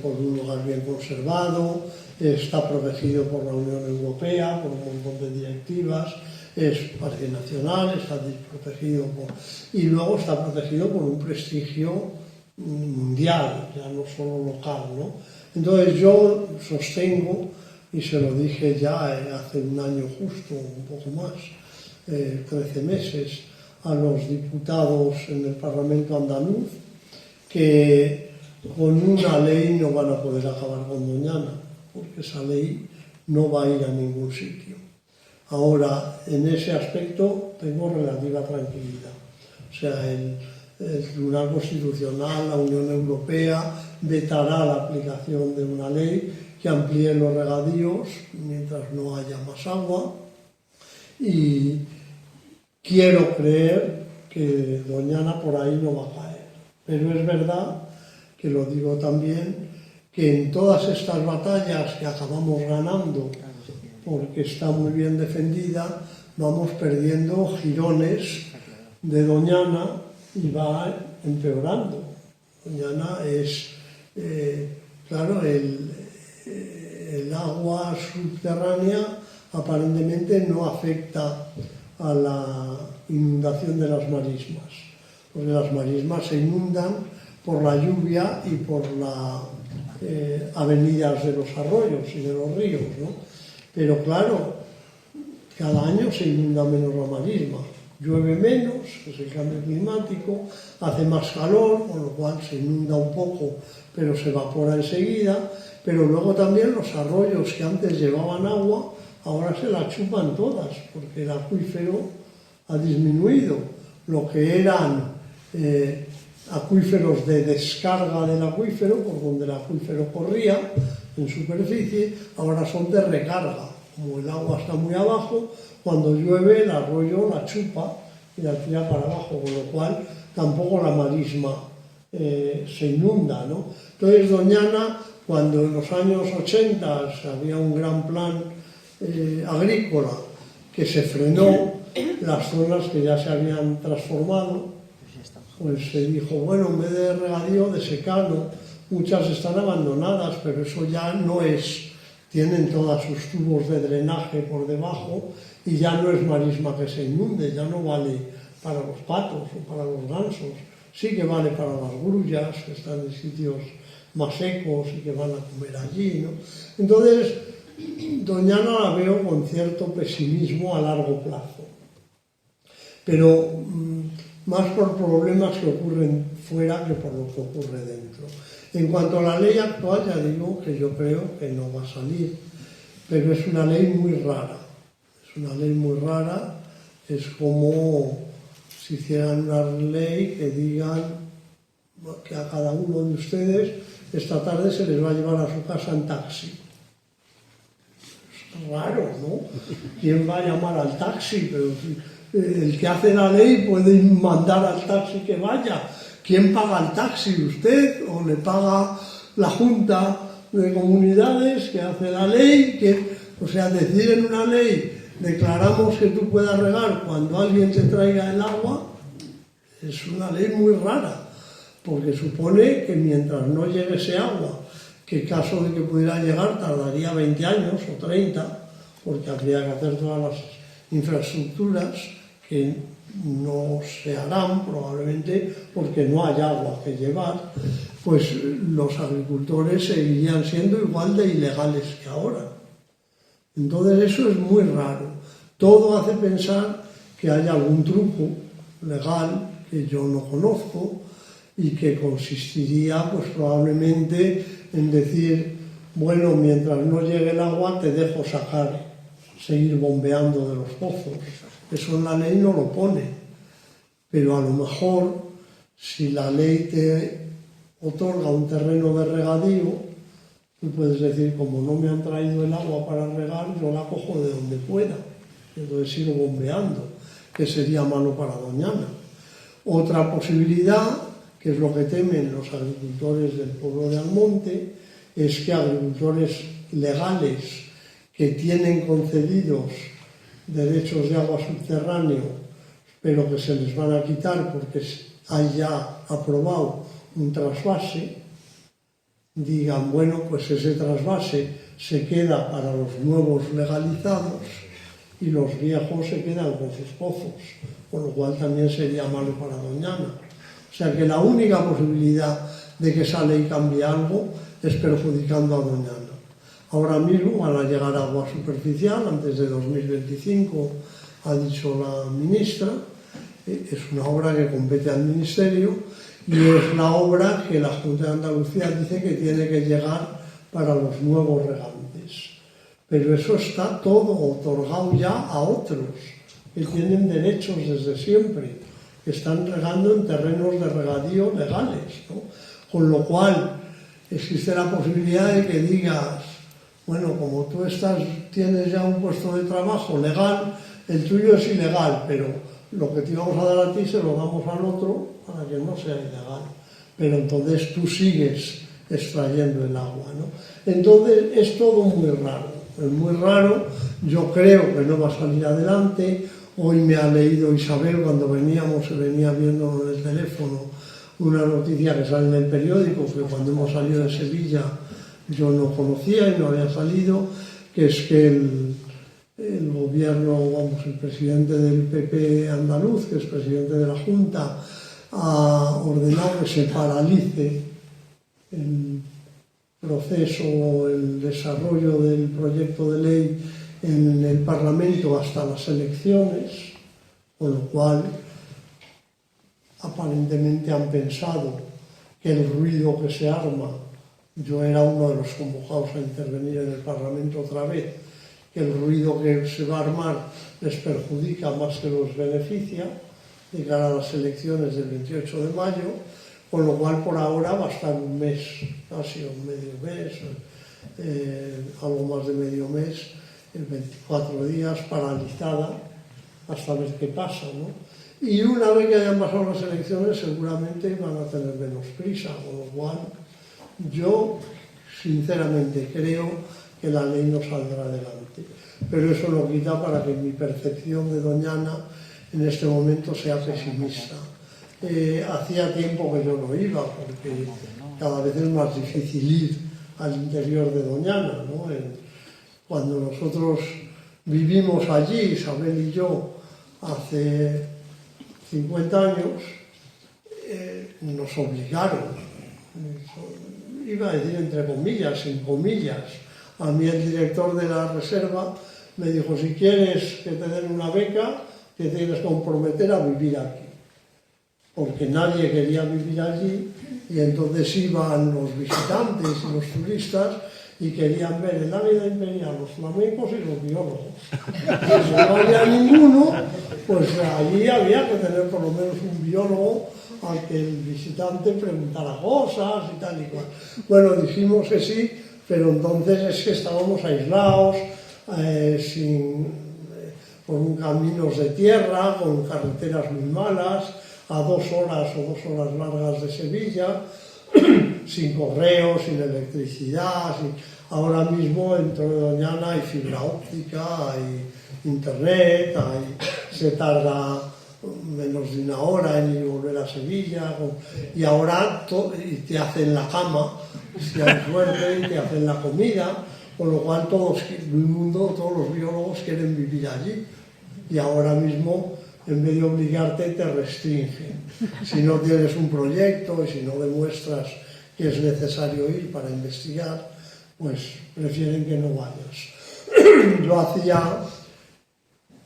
por un lugar bien conservado, está protegido por la Unión Europea, por un montón de directivas, es parque nacional, está protegido y luego está protegido por un prestigio mundial, ya no solo local, ¿no? Entonces yo sostengo, y se lo dije ya hace un año justo, un poco más, 13 meses, a los diputados en el Parlamento andaluz, que con una ley no van a poder acabar con Doñana, porque esa ley no va a ir a ningún sitio. Ahora, en ese aspecto tengo relativa tranquilidad. O sea, el Tribunal Constitucional, la Unión Europea, vetará la aplicación de una ley que amplíe los regadíos mientras no haya más agua. Y quiero creer que Doñana por ahí no va a caer. Pero es verdad, que lo digo también, que en todas estas batallas que acabamos ganando, porque está muy bien defendida, vamos perdiendo jirones de Doñana y va empeorando. Doñana es, claro, el agua subterránea aparentemente no afecta a la inundación de las marismas, porque las marismas se inundan por la lluvia y por las avenidas de los arroyos y de los ríos, ¿no? Pero claro, cada año se inunda menos la marisma, llueve menos, que es el cambio climático, hace más calor, con lo cual se inunda un poco, pero se evapora enseguida, pero luego también los arroyos que antes llevaban agua, ahora se la chupan todas, porque el acuífero ha disminuido. Lo que eran acuíferos de descarga del acuífero, por donde el acuífero corría, en superficie, ahora son de recarga. Como el agua está muy abajo, cuando llueve el arroyo la chupa y la tira para abajo, con lo cual tampoco la marisma se inunda, ¿no? Entonces Doñana, cuando en los años 80 había un gran plan agrícola que se frenó, las zonas que ya se habían transformado, pues se dijo, bueno, en vez de regadío, de secano, muchas están abandonadas, pero eso ya no es, tienen todos sus tubos de drenaje por debajo y ya no es marisma que se inunde, ya no vale para los patos o para los gansos, sí que vale para las grullas, que están en sitios más secos y que van a comer allí, ¿no? Entonces, Doñana la veo con cierto pesimismo a largo plazo, pero más por problemas que ocurren fuera que por lo que ocurre dentro. En cuanto a la ley actual, ya digo que yo creo que no va a salir, pero es una ley muy rara. Es una ley muy rara, es como si hicieran una ley que digan que a cada uno de ustedes esta tarde se les va a llevar a su casa en taxi. Es raro, ¿no? ¿Quién va a llamar al taxi? Pero el que hace la ley puede mandar al taxi que vaya. ¿Quién paga el taxi? ¿Usted? ¿O le paga la Junta de Comunidades que hace la ley? O sea, decir en una ley, declaramos que tú puedas regar cuando alguien te traiga el agua, es una ley muy rara, porque supone que mientras no llegue ese agua, que caso de que pudiera llegar tardaría 20 años o 30, porque habría que hacer todas las infraestructuras que no se harán probablemente porque no hay agua que llevar, pues los agricultores seguirían siendo igual de ilegales que ahora. Entonces eso es muy raro. Todo hace pensar que hay algún truco legal que yo no conozco y que consistiría pues probablemente en decir, bueno, mientras no llegue el agua te dejo seguir bombeando de los pozos. Eso en la ley no lo pone, pero a lo mejor si la ley te otorga un terreno de regadío, tú puedes decir, como no me han traído el agua para regar, yo la cojo de donde pueda, entonces sigo bombeando, que sería malo para Doñana. Otra posibilidad, que es lo que temen los agricultores del pueblo de Almonte, es que agricultores legales que tienen concedidos derechos de agua subterráneo, pero que se les van a quitar porque hay ya aprobado un trasvase, digan, bueno, pues ese trasvase se queda para los nuevos legalizados y los viejos se quedan con sus pozos, con lo cual también sería malo para Doñana. O sea que la única posibilidad de que esa ley cambie algo es perjudicando a Doñana. Ahora mismo van a llegar agua superficial antes de 2025, ha dicho la ministra. Es una obra que compete al Ministerio y es la obra que la Junta de Andalucía dice que tiene que llegar para los nuevos regantes. Pero eso está todo otorgado ya a otros que tienen derechos desde siempre, que están regando en terrenos de regadío legales, ¿no? Con lo cual existe la posibilidad de que digas, bueno, como tú tienes ya un puesto de trabajo legal, el tuyo es ilegal, pero lo que te íbamos a dar a ti se lo damos al otro para que no sea ilegal. Pero entonces tú sigues extrayendo el agua, ¿no? Entonces es todo muy raro, es muy raro. Yo creo que no va a salir adelante. Hoy me ha leído Isabel, cuando veníamos, se venía viendo en el teléfono una noticia que sale en el periódico, que cuando hemos salido de Sevilla yo no conocía y no había salido, que es que el gobierno, el presidente del PP andaluz, que es presidente de la Junta, ha ordenado que se paralice el proceso, el desarrollo del proyecto de ley en el Parlamento hasta las elecciones, con lo cual aparentemente han pensado que el ruido que se arma, yo era uno de los convocados a intervenir en el Parlamento otra vez, que el ruido que se va a armar les perjudica más que los beneficia de cara a las elecciones del 28 de mayo, con lo cual por ahora va a estar un mes, casi un medio mes, algo más de medio mes, 24 días paralizada hasta ver qué pasa, ¿no? y una vez que hayan pasado las elecciones seguramente van a tener menos prisa, con lo cual yo sinceramente creo que la ley no saldrá adelante. Pero eso no quita para que mi percepción de Doñana en este momento sea pesimista. Hacía tiempo que yo no iba, porque cada vez es más difícil ir al interior de Doñana, ¿no? Cuando nosotros vivimos allí, Isabel y yo, hace 50 años, nos obligaron, iba a decir entre comillas, sin comillas, a mí el director de la reserva me dijo: si quieres que te den una beca, te tienes que comprometer a vivir aquí, porque nadie quería vivir allí, y entonces iban los visitantes y los turistas y querían ver el Águila Imperial, los flamencos y los biólogos. Y si no había ninguno, pues allí había que tener por lo menos un biólogo al que el visitante preguntara cosas y tal y cual. Bueno, dijimos que sí, pero entonces es que estábamos aislados, con caminos de tierra, con carreteras muy malas, a 2 horas o 2 horas largas de Sevilla, sin correo, sin electricidad. Ahora mismo dentro de Doñana hay fibra óptica, hay internet, se tarda menos de 1 hora en ir y volver a Sevilla, y ahora y te hacen la cama, si hay suerte, y te hacen la comida, con lo cual todos los biólogos quieren vivir allí, y ahora mismo en vez de obligarte te restringen. Si no tienes un proyecto y si no demuestras que es necesario ir para investigar, pues prefieren que no vayas. Yo hacía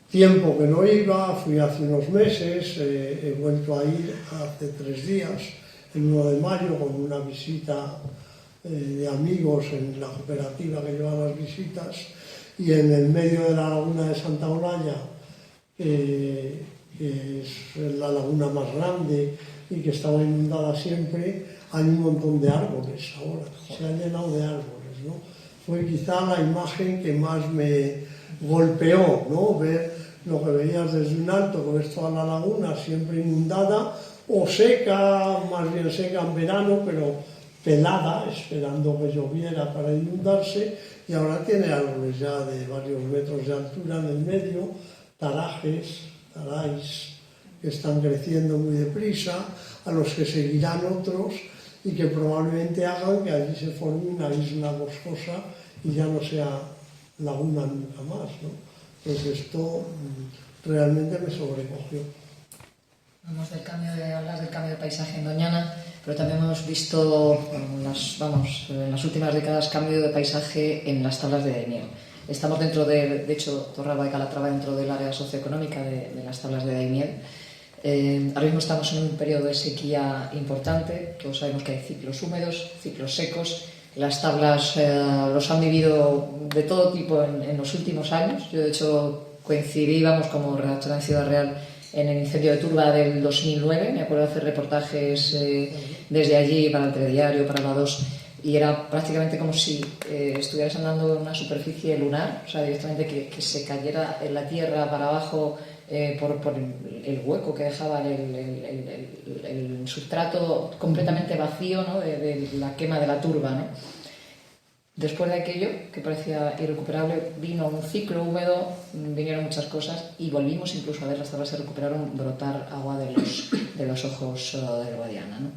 tiempo que no iba, fui hace unos meses, he vuelto a ir hace 3 días, el 1 de mayo, con una visita de amigos en la cooperativa que lleva las visitas, y en el medio de la laguna de Santa Olalla, que es la laguna más grande y que estaba inundada siempre, hay un montón de árboles ahora, se ha llenado de árboles, ¿no? Fue quizá la imagen que más me golpeó, ¿no? Ver lo que veías desde un alto, que ves toda la laguna siempre inundada, o seca, más bien seca en verano, pero pelada, esperando que lloviera para inundarse, y ahora tiene árboles ya de varios metros de altura en el medio, taráis, que están creciendo muy deprisa, a los que seguirán otros, y que probablemente hagan que allí se forme una isla boscosa y ya no sea laguna nunca más, ¿no? Pues esto realmente me sobrecogió. Hablas del cambio de paisaje en Doñana, pero también hemos visto en las últimas décadas cambio de paisaje en las tablas de Daimiel. Estamos dentro de hecho, Torralba de Calatrava dentro del área socioeconómica de las tablas de Daimiel. Ahora mismo estamos en un periodo de sequía importante, todos sabemos que hay ciclos húmedos, ciclos secos. Las tablas los han vivido de todo tipo en los últimos años. Yo, de hecho, coincidí, como redactora en Ciudad Real, en el incendio de Turba del 2009. Me acuerdo de hacer reportajes desde allí para el Telediario, para la 2, y era prácticamente como si estuvieras andando en una superficie lunar, o sea, directamente que se cayera en la tierra para abajo por el hueco que dejaba el sustrato completamente vacío, ¿no? de la quema de la turba, ¿no? Después de aquello, que parecía irrecuperable, vino un ciclo húmedo, vinieron muchas cosas y volvimos incluso a ver las tablas se recuperaron, brotar agua de los ojos del Guadiana, ¿no?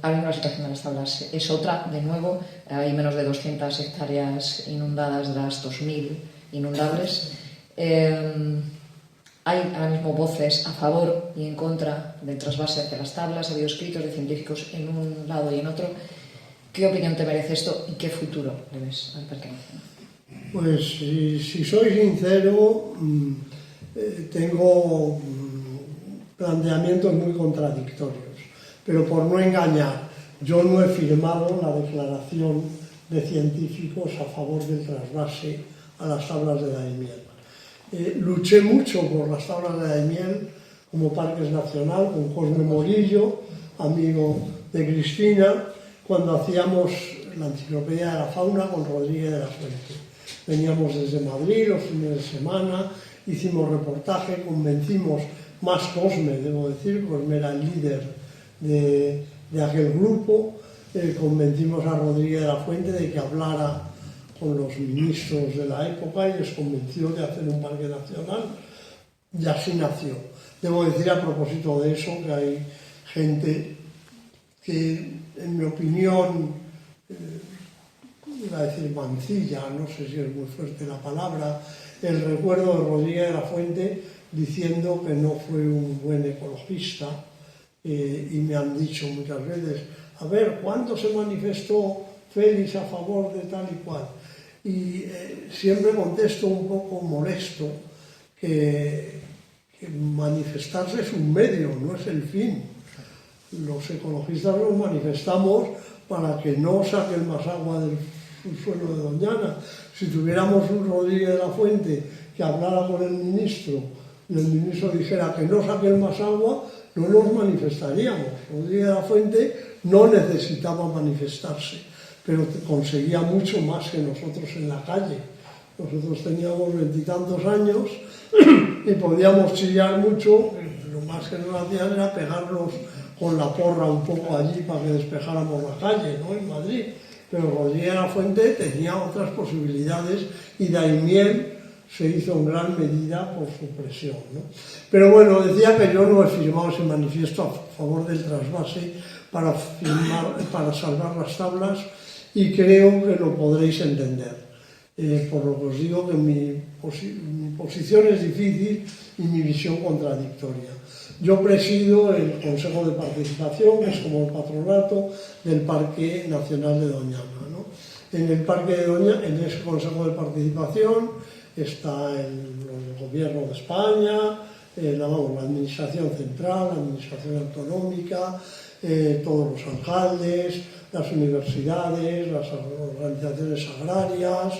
Ahora mismo la situación de las tablas es otra, de nuevo, hay menos de 200 hectáreas inundadas de las 2000 inundables. Hay ahora mismo voces a favor y en contra del trasvase hacia las tablas, ha habido escritos de científicos en un lado y en otro. ¿Qué opinión te merece esto y qué futuro le ves al parque nacional? Pues si soy sincero, tengo planteamientos muy contradictorios, pero por no engañar, yo no he firmado la declaración de científicos a favor del trasvase a las tablas de Daimiel. Luché mucho por las tablas de Daimiel como parques nacional con Cosme Morillo, amigo de Cristina, cuando hacíamos la enciclopedia de la fauna con Rodríguez de la Fuente. Veníamos desde Madrid los fines de semana, hicimos reportaje, convencimos más Cosme, debo decir, Cosme era el líder de aquel grupo. Convencimos a Rodríguez de la Fuente de que hablara con los ministros de la época y les convenció de hacer un parque nacional, y así nació. Debo decir a propósito de eso que hay gente que, en mi opinión, iba a decir mancilla, no sé si es muy fuerte la palabra, el recuerdo de Rodríguez de la Fuente diciendo que no fue un buen ecologista, y me han dicho muchas veces, a ver, ¿cuándo se manifestó Félix a favor de tal y cual? Y siempre contesto un poco molesto que manifestarse es un medio, no es el fin. Los ecologistas nos manifestamos para que no saquen más agua del subsuelo de Doñana. Si tuviéramos un Rodríguez de la Fuente que hablara con el ministro y el ministro dijera que no saquen más agua, no nos manifestaríamos. Rodríguez de la Fuente no necesitaba manifestarse, pero conseguía mucho más que nosotros en la calle. Nosotros teníamos 20 y tantos años y podíamos chillar mucho, lo más que nos hacían era pegarnos con la porra un poco allí para que despejáramos la calle, ¿no?, en Madrid. Pero Rodríguez de la Fuente tenía otras posibilidades y Daimiel se hizo en gran medida por su presión, ¿no? Pero bueno, decía que yo no he firmado ese manifiesto a favor del trasvase para salvar las tablas, y creo que lo podréis entender. Por lo que os digo que mi posición es difícil y mi visión contradictoria. Yo presido el Consejo de Participación, que es como el patronato del Parque Nacional de Doñana, ¿no? En el Parque de Doñana, en ese Consejo de Participación, está el Gobierno de España, la Administración Central, la Administración Autonómica, todos los alcaldes, las universidades, las organizaciones agrarias,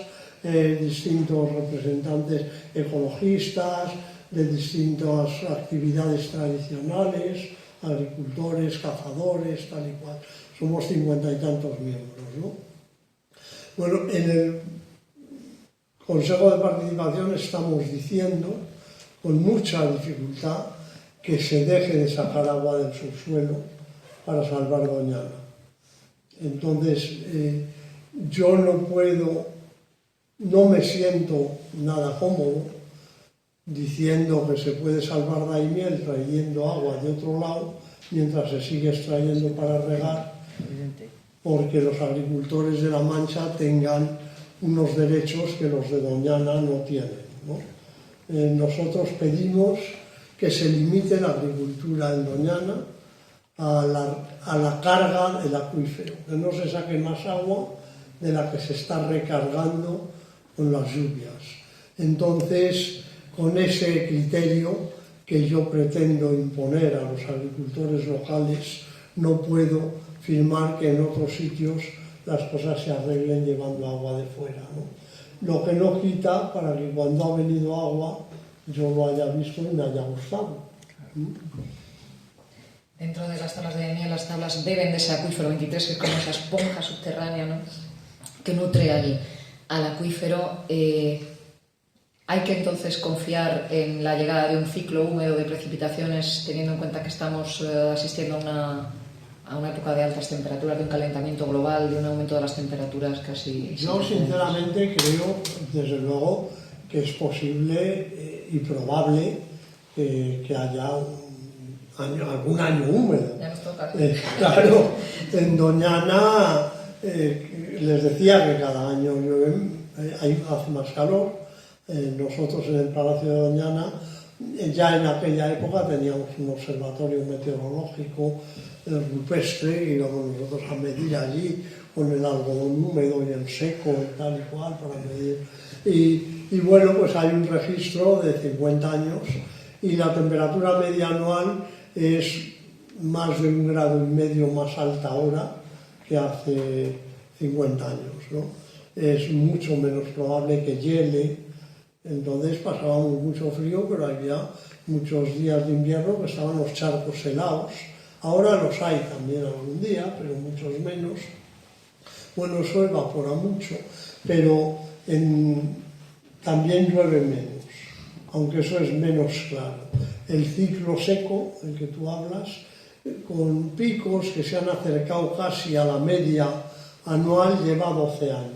distintos representantes ecologistas, de distintas actividades tradicionales, agricultores, cazadores, tal y cual. Somos 50 y tantos miembros, ¿no? Bueno, en el Consejo de Participación estamos diciendo, con mucha dificultad, que se deje de sacar agua del subsuelo para salvar Doñana. Entonces, yo no me siento nada cómodo diciendo que se puede salvar Daimiel trayendo agua de otro lado mientras se sigue extrayendo para regar, porque los agricultores de La Mancha tengan unos derechos que los de Doñana no tienen, ¿no? Nosotros pedimos que se limite la agricultura en Doñana a la carga del acuífero, que no se saque más agua de la que se está recargando con las lluvias. Entonces, con ese criterio que yo pretendo imponer a los agricultores locales, no puedo firmar que en otros sitios las cosas se arreglen llevando agua de fuera, ¿no? Lo que no quita para que cuando ha venido agua yo lo haya visto y me haya gustado. Dentro de las tablas de Daimiel, las tablas beben de ese acuífero 23, que es como esa esponja subterránea, ¿no?, que nutre allí al acuífero. Hay que entonces confiar en la llegada de un ciclo húmedo de precipitaciones, teniendo en cuenta que estamos asistiendo a una época de altas temperaturas, de un calentamiento global, de un aumento de las temperaturas casi... Yo sinceramente creo, desde luego, que es posible y probable que haya algún año húmedo. Ya nos toca. Claro, en Doñana les decía que cada año hace más calor. Nosotros en el Palacio de Doñana, ya en aquella época teníamos un observatorio meteorológico rupestre, y íbamos nosotros a medir allí con el algodón húmedo y el seco y tal y cual para medir. Y bueno, pues hay un registro de 50 años y la temperatura media anual es más de 1,5 grados más alta ahora que hace 50 años, ¿no? Es mucho menos probable que hiele. Entonces pasábamos mucho frío, pero había muchos días de invierno que estaban los charcos helados. Ahora los hay también algún día, pero muchos menos. Bueno, eso evapora mucho, pero también llueve menos, aunque eso es menos claro. el ciclo seco, el que tú hablas, con picos que se han acercado casi a la media anual, lleva 12 años.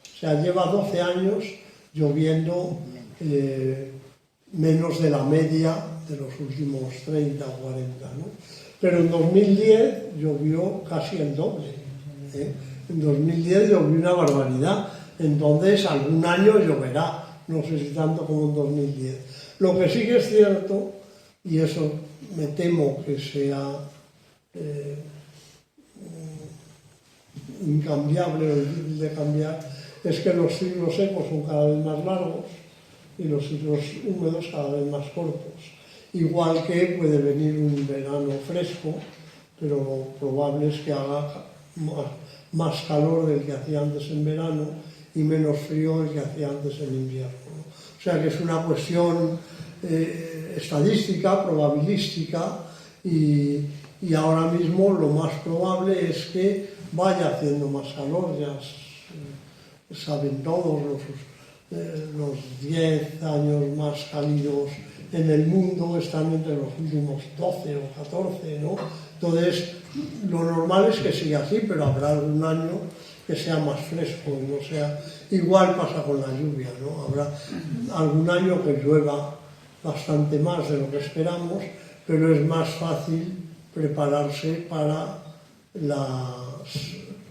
O sea, lleva 12 años lloviendo menos de la media de los últimos 30 o 40, ¿no? Pero en 2010 llovió casi el doble, ¿eh? En 2010 llovió una barbaridad, entonces algún año lloverá, no sé si tanto como en 2010. Lo que sí que es cierto, y eso me temo que sea incambiable o difícil de cambiar, es que los ciclos secos son cada vez más largos y los ciclos húmedos cada vez más cortos. Igual que puede venir un verano fresco, pero lo probable es que haga más calor del que hacía antes en verano y menos frío del que hacía antes en invierno. O sea que es una cuestión estadística, probabilística, y ahora mismo lo más probable es que vaya haciendo más calor. Ya saben todos, los 10 años más cálidos en el mundo están entre los últimos 12 o 14, ¿no? Entonces, lo normal es que siga así, pero habrá algún año que sea más fresco y no sea... Igual pasa con la lluvia, ¿no? Habrá algún año que llueva bastante más de lo que esperamos, pero es más fácil prepararse para las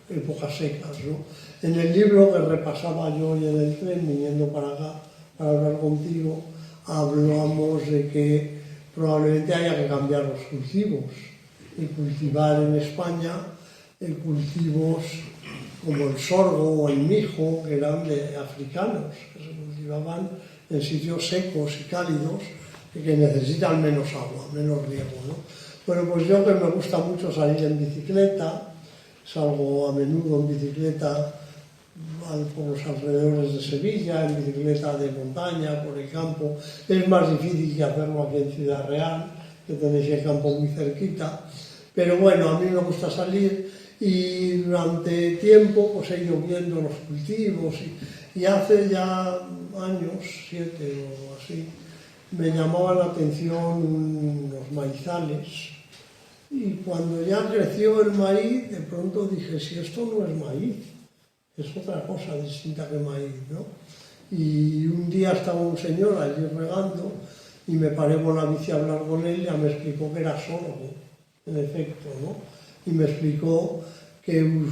épocas secas, ¿no? En el libro que repasaba yo hoy en el tren, viniendo para acá, para hablar contigo, hablamos de que probablemente haya que cambiar los cultivos y cultivar en España cultivos como el sorgo o el mijo, que eran de africanos, que se cultivaban en sitios secos y cálidos que necesitan menos agua, menos riego, ¿no? Bueno, pues yo que me gusta mucho salir en bicicleta, salgo a menudo en bicicleta por los alrededores de Sevilla, en bicicleta de montaña, por el campo. Es más difícil que hacerlo aquí en Ciudad Real, que tenéis el campo muy cerquita. Pero bueno, a mí me gusta salir y durante tiempo pues he ido viendo los cultivos y hace ya años, 7 o así, me llamaban la atención los maizales. Y cuando ya creció el maíz, de pronto dije, si esto no es maíz, es otra cosa distinta que maíz, ¿no? Y un día estaba un señor allí regando y me paré con la bici a hablar con él y ya me explicó que era sorgo, en efecto, ¿no? Y me explicó que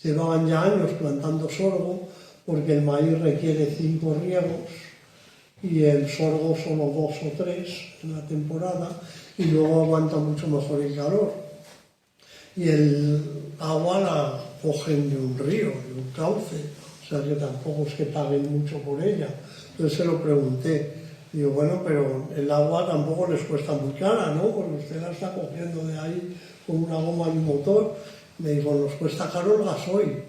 llevaban ya años plantando sorgo porque el maíz requiere 5 riegos y el sorgo solo 2 o 3 en la temporada y luego aguanta mucho mejor el calor. Y el agua la cogen de un río, de un cauce, o sea que tampoco es que paguen mucho por ella. Entonces se lo pregunté, digo, bueno, pero el agua tampoco les cuesta muy cara, ¿no? Porque usted la está cogiendo de ahí con una goma y un motor. Me dijo, nos cuesta caro el gasoil.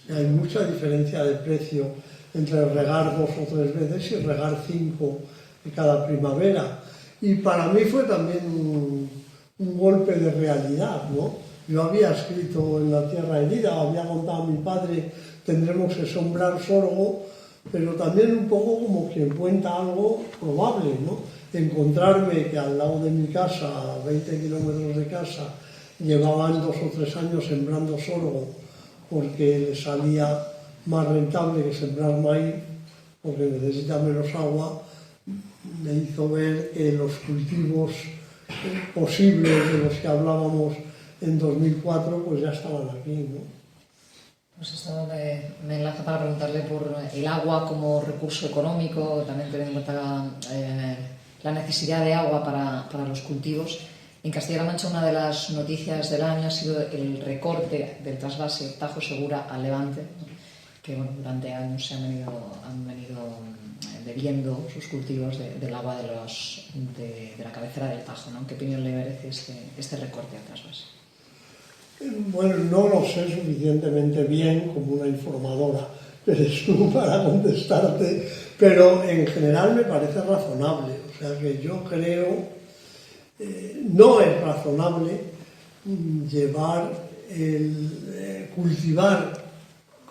O sea, hay mucha diferencia de precio entre regar 2 o 3 veces y regar 5 de cada primavera. Y para mí fue también un golpe de realidad, ¿no? Yo había escrito en La Tierra Herida, había contado a mi padre, tendremos que sembrar sorgo, pero también un poco como quien cuenta algo probable, ¿no? Encontrarme que al lado de mi casa, a 20 kilómetros de casa, llevaban 2 o 3 años sembrando sorgo porque les salía más rentable que sembrar maíz, porque necesita menos agua, me hizo ver que los cultivos posibles de los que hablábamos en 2004 pues ya estaban aquí, ¿no? Pues esto me enlaza para preguntarle por el agua como recurso económico, también teniendo en cuenta la necesidad de agua para los cultivos. En Castilla-La Mancha una de las noticias del año ha sido el recorte del trasvase Tajo Segura al Levante, ¿no? Que bueno, durante años se han venido bebiendo sus cultivos del agua de la cabecera del Tajo, ¿no? ¿Qué opinión le merece este recorte al trasvase? Bueno, no lo sé suficientemente bien como una informadora, eres tú para contestarte, pero en general me parece razonable. O sea que yo creo, no es razonable cultivar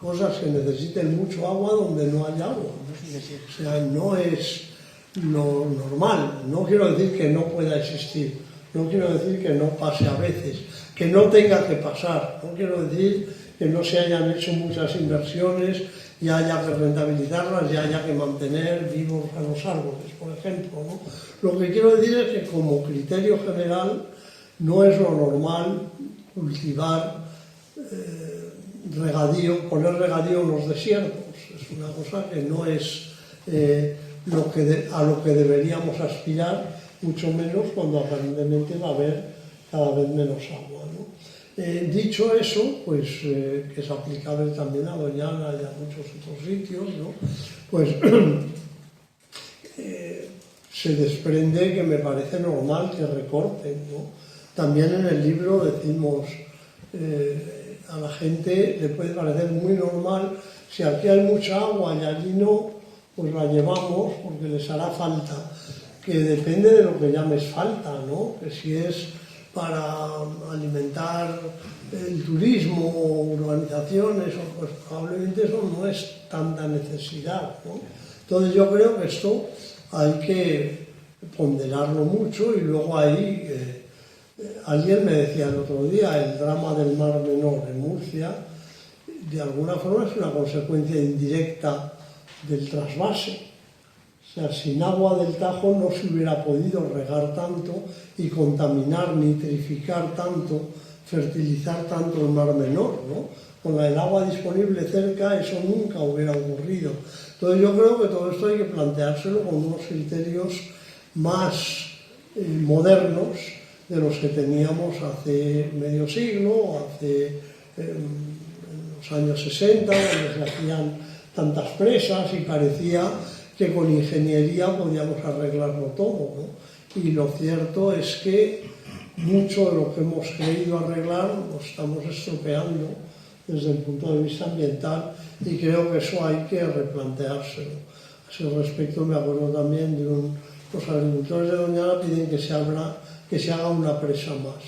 cosas que necesiten mucho agua donde no hay agua. O sea, no es lo normal. No quiero decir que no pueda existir, no quiero decir que no pase a veces, que no tenga que pasar, no quiero decir que no se hayan hecho muchas inversiones y haya que rentabilizarlas y haya que mantener vivos a los árboles, por ejemplo, ¿no? Lo que quiero decir es que como criterio general no es lo normal cultivar regadío, poner regadío en los desiertos. Es una cosa que no es a lo que deberíamos aspirar, mucho menos cuando aparentemente va a haber cada vez menos agua, ¿no? Dicho eso, pues que es aplicable también a Doñana y a muchos otros sitios, ¿no? Pues se desprende que me parece normal que recorten, ¿no? También en el libro decimos, a la gente le puede parecer muy normal, si aquí hay mucha agua y allí no, pues la llevamos porque les hará falta, que depende de lo que llames falta, ¿no? Que si es para alimentar el turismo o urbanizaciones, pues probablemente eso no es tanta necesidad, ¿no? Entonces yo creo que esto hay que ponderarlo mucho y luego ahí, alguien me decía el otro día, el drama del Mar Menor en Murcia, de alguna forma es una consecuencia indirecta del trasvase. O sea, sin agua del Tajo no se hubiera podido regar tanto y contaminar, nitrificar tanto, fertilizar tanto el Mar Menor, ¿no? Con el agua disponible cerca eso nunca hubiera ocurrido. Entonces yo creo que todo esto hay que planteárselo con unos criterios más modernos de los que teníamos hace medio siglo, hace los años 60, donde se hacían tantas presas y parecía que con ingeniería podíamos arreglarlo todo, ¿no? Y lo cierto es que mucho de lo que hemos querido arreglar lo estamos estropeando desde el punto de vista ambiental y creo que eso hay que replanteárselo. A ese respecto me acuerdo también de los agricultores de Doñana piden que se haga una presa más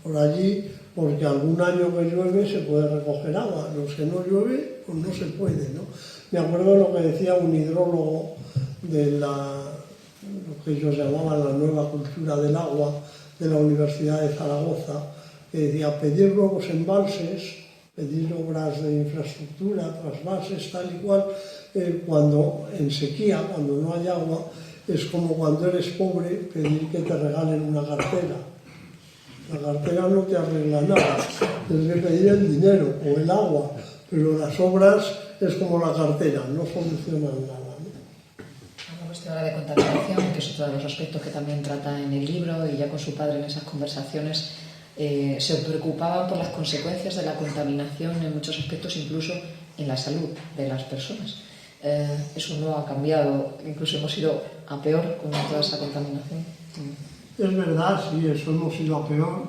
por allí, porque algún año que llueve se puede recoger agua, los que no llueve pues no se puede, ¿no? Me acuerdo de lo que decía un hidrólogo de lo que ellos llamaban la nueva cultura del agua de la Universidad de Zaragoza, que decía pedir nuevos embalses, pedir obras de infraestructura, trasvases, tal y cual, cuando en sequía, cuando no hay agua, es como cuando eres pobre pedir que te regalen una cartera. La cartera no te arregla nada, tienes que pedir el dinero o el agua, pero las obras es como la cartera, no solucionan nada, ¿no? Una cuestión ahora de contaminación, que es otro de los aspectos que también trata en el libro, y ya con su padre en esas conversaciones se preocupaban por las consecuencias de la contaminación en muchos aspectos, incluso en la salud de las personas. Eso no ha cambiado, incluso hemos ido a peor con toda esa contaminación. Es verdad, sí, eso hemos ido a peor.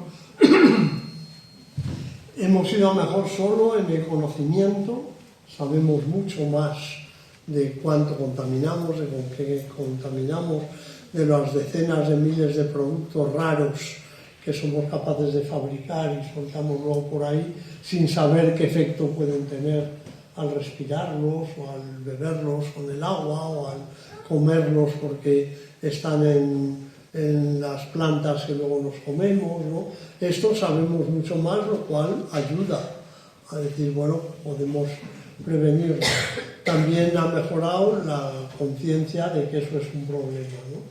Hemos ido a mejor solo en el conocimiento, sabemos mucho más de cuánto contaminamos, de con qué contaminamos, de las decenas de miles de productos raros que somos capaces de fabricar y soltamos luego por ahí sin saber qué efecto pueden tener al respirarlos o al beberlos con el agua o al comerlos porque están en las plantas que luego nos comemos, ¿no? Esto sabemos mucho más, lo cual ayuda a decir, bueno, podemos prevenirlo. También ha mejorado la conciencia de que eso es un problema, ¿no?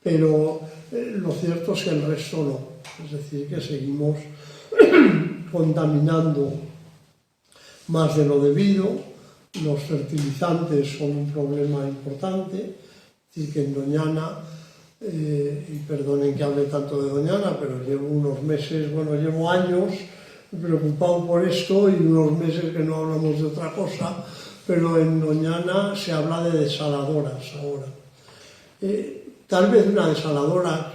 Pero lo cierto es que el resto no, es decir, que seguimos contaminando más de lo debido, los fertilizantes son un problema importante, es decir, que en Doñana, y perdonen que hable tanto de Doñana, pero llevo unos meses, bueno, llevo años preocupado por esto y unos meses que no hablamos de otra cosa, pero en Doñana se habla de desaladoras ahora. Tal vez una desaladora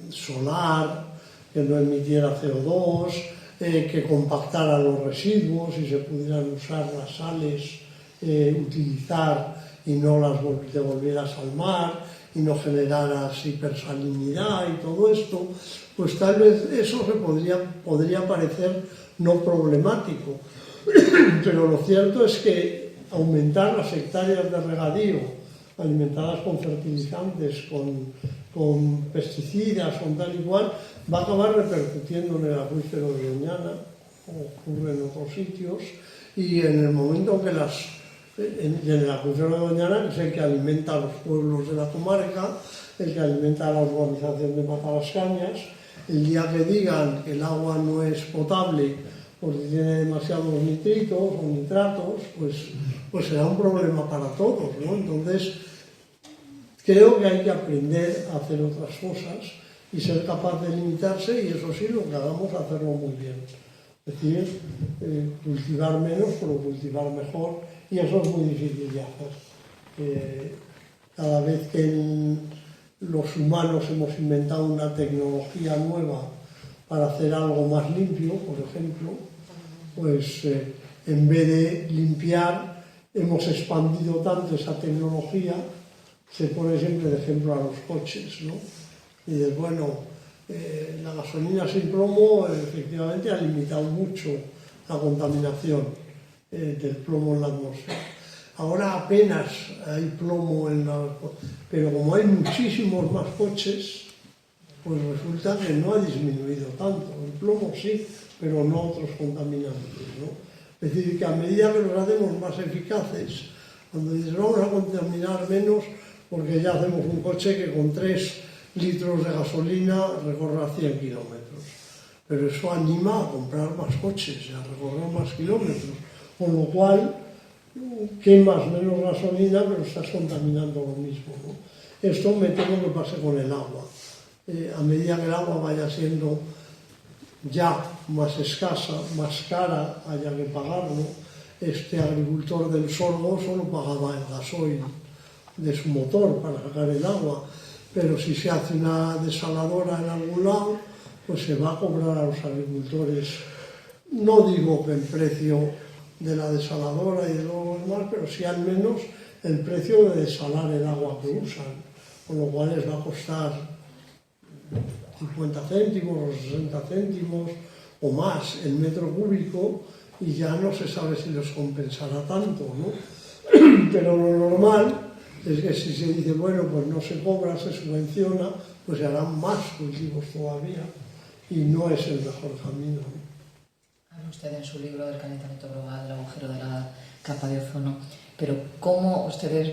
solar, que no emitiera CO2, que compactara los residuos y se pudieran usar las sales, utilizar y no las devolvieras al mar y no generaras hipersalinidad y todo esto, pues tal vez eso podría parecer no problemático, pero lo cierto es que aumentar las hectáreas de regadío alimentadas con fertilizantes, con pesticidas, con tal y cual, va a acabar repercutiendo en el acuífero de Doñana, como ocurre en otros sitios, y en el momento que en el acuífero de Doñana, que es el que alimenta a los pueblos de la comarca, el que alimenta a la urbanización de Matalascañas, el día que digan que el agua no es potable porque tiene demasiados nitritos o nitratos, pues será un problema para todos, ¿no? Entonces, creo que hay que aprender a hacer otras cosas y ser capaz de limitarse, y eso sí, lo que hagamos, hacerlo muy bien. Es decir, cultivar menos, pero cultivar mejor, y eso es muy difícil de hacer. Cada vez que los humanos hemos inventado una tecnología nueva para hacer algo más limpio, por ejemplo, pues en vez de limpiar, hemos expandido tanto esa tecnología. Se pone siempre de ejemplo a los coches, ¿no? Y dices, bueno, la gasolina sin plomo efectivamente ha limitado mucho la contaminación del plomo en la atmósfera. Ahora apenas hay plomo pero como hay muchísimos más coches, pues resulta que no ha disminuido tanto. El plomo sí, pero no otros contaminantes, ¿no? Es decir, que a medida que los hacemos más eficaces, cuando dices vamos a contaminar menos, porque ya hacemos un coche que con 3 litros de gasolina recorra 100 kilómetros. Pero eso anima a comprar más coches y a recorrer más kilómetros, con lo cual quemas menos gasolina, pero estás contaminando lo mismo, ¿no? Esto me temo que pase con el agua. A medida que el agua vaya siendo ya más escasa, más cara, haya que pagarlo, este agricultor del sorgo solo pagaba el gasoil de su motor para sacar el agua, pero si se hace una desaladora en algún lado, pues se va a cobrar a los agricultores, no digo que el precio de la desaladora y de lo demás, pero sí al menos el precio de desalar el agua que usan, con lo cual les va a costar 50 céntimos o 60 céntimos o más el metro cúbico, y ya no se sabe si les compensará tanto, ¿no? Pero lo normal es que si se dice, bueno, pues no se cobra, se subvenciona, pues se harán más cultivos todavía, y no es el mejor camino, ¿no? Habla usted en su libro del calentamiento global, del agujero de la capa de ozono, pero ¿cómo ustedes,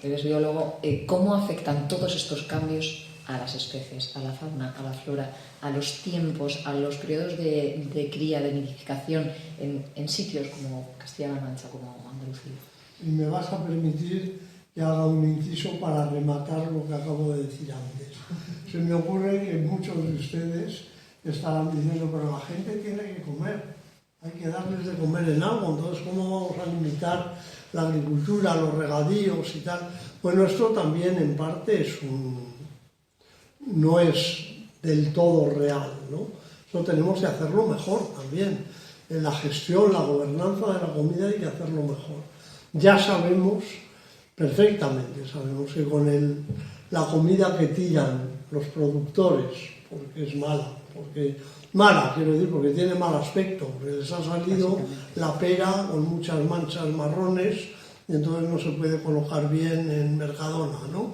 eres biólogo, cómo afectan todos estos cambios a las especies, a la fauna, a la flora, a los tiempos, a los periodos de cría, de nidificación en sitios como Castilla-La Mancha, como Andalucía? Y me vas a permitir que haga un inciso para rematar lo que acabo de decir antes. Se me ocurre que muchos de ustedes estarán diciendo, pero la gente tiene que comer, hay que darles de comer en algo, entonces ¿cómo vamos a limitar la agricultura, los regadíos y tal? Bueno, esto también en parte no es del todo real, ¿no? Eso tenemos que hacerlo mejor también. En la gestión, la gobernanza de la comida hay que hacerlo mejor. Ya sabemos perfectamente, sabemos que con la comida que tiran los productores, porque es mala, quiero decir, porque tiene mal aspecto, porque les ha salido la pera con muchas manchas marrones, y entonces no se puede colocar bien en Mercadona, ¿no?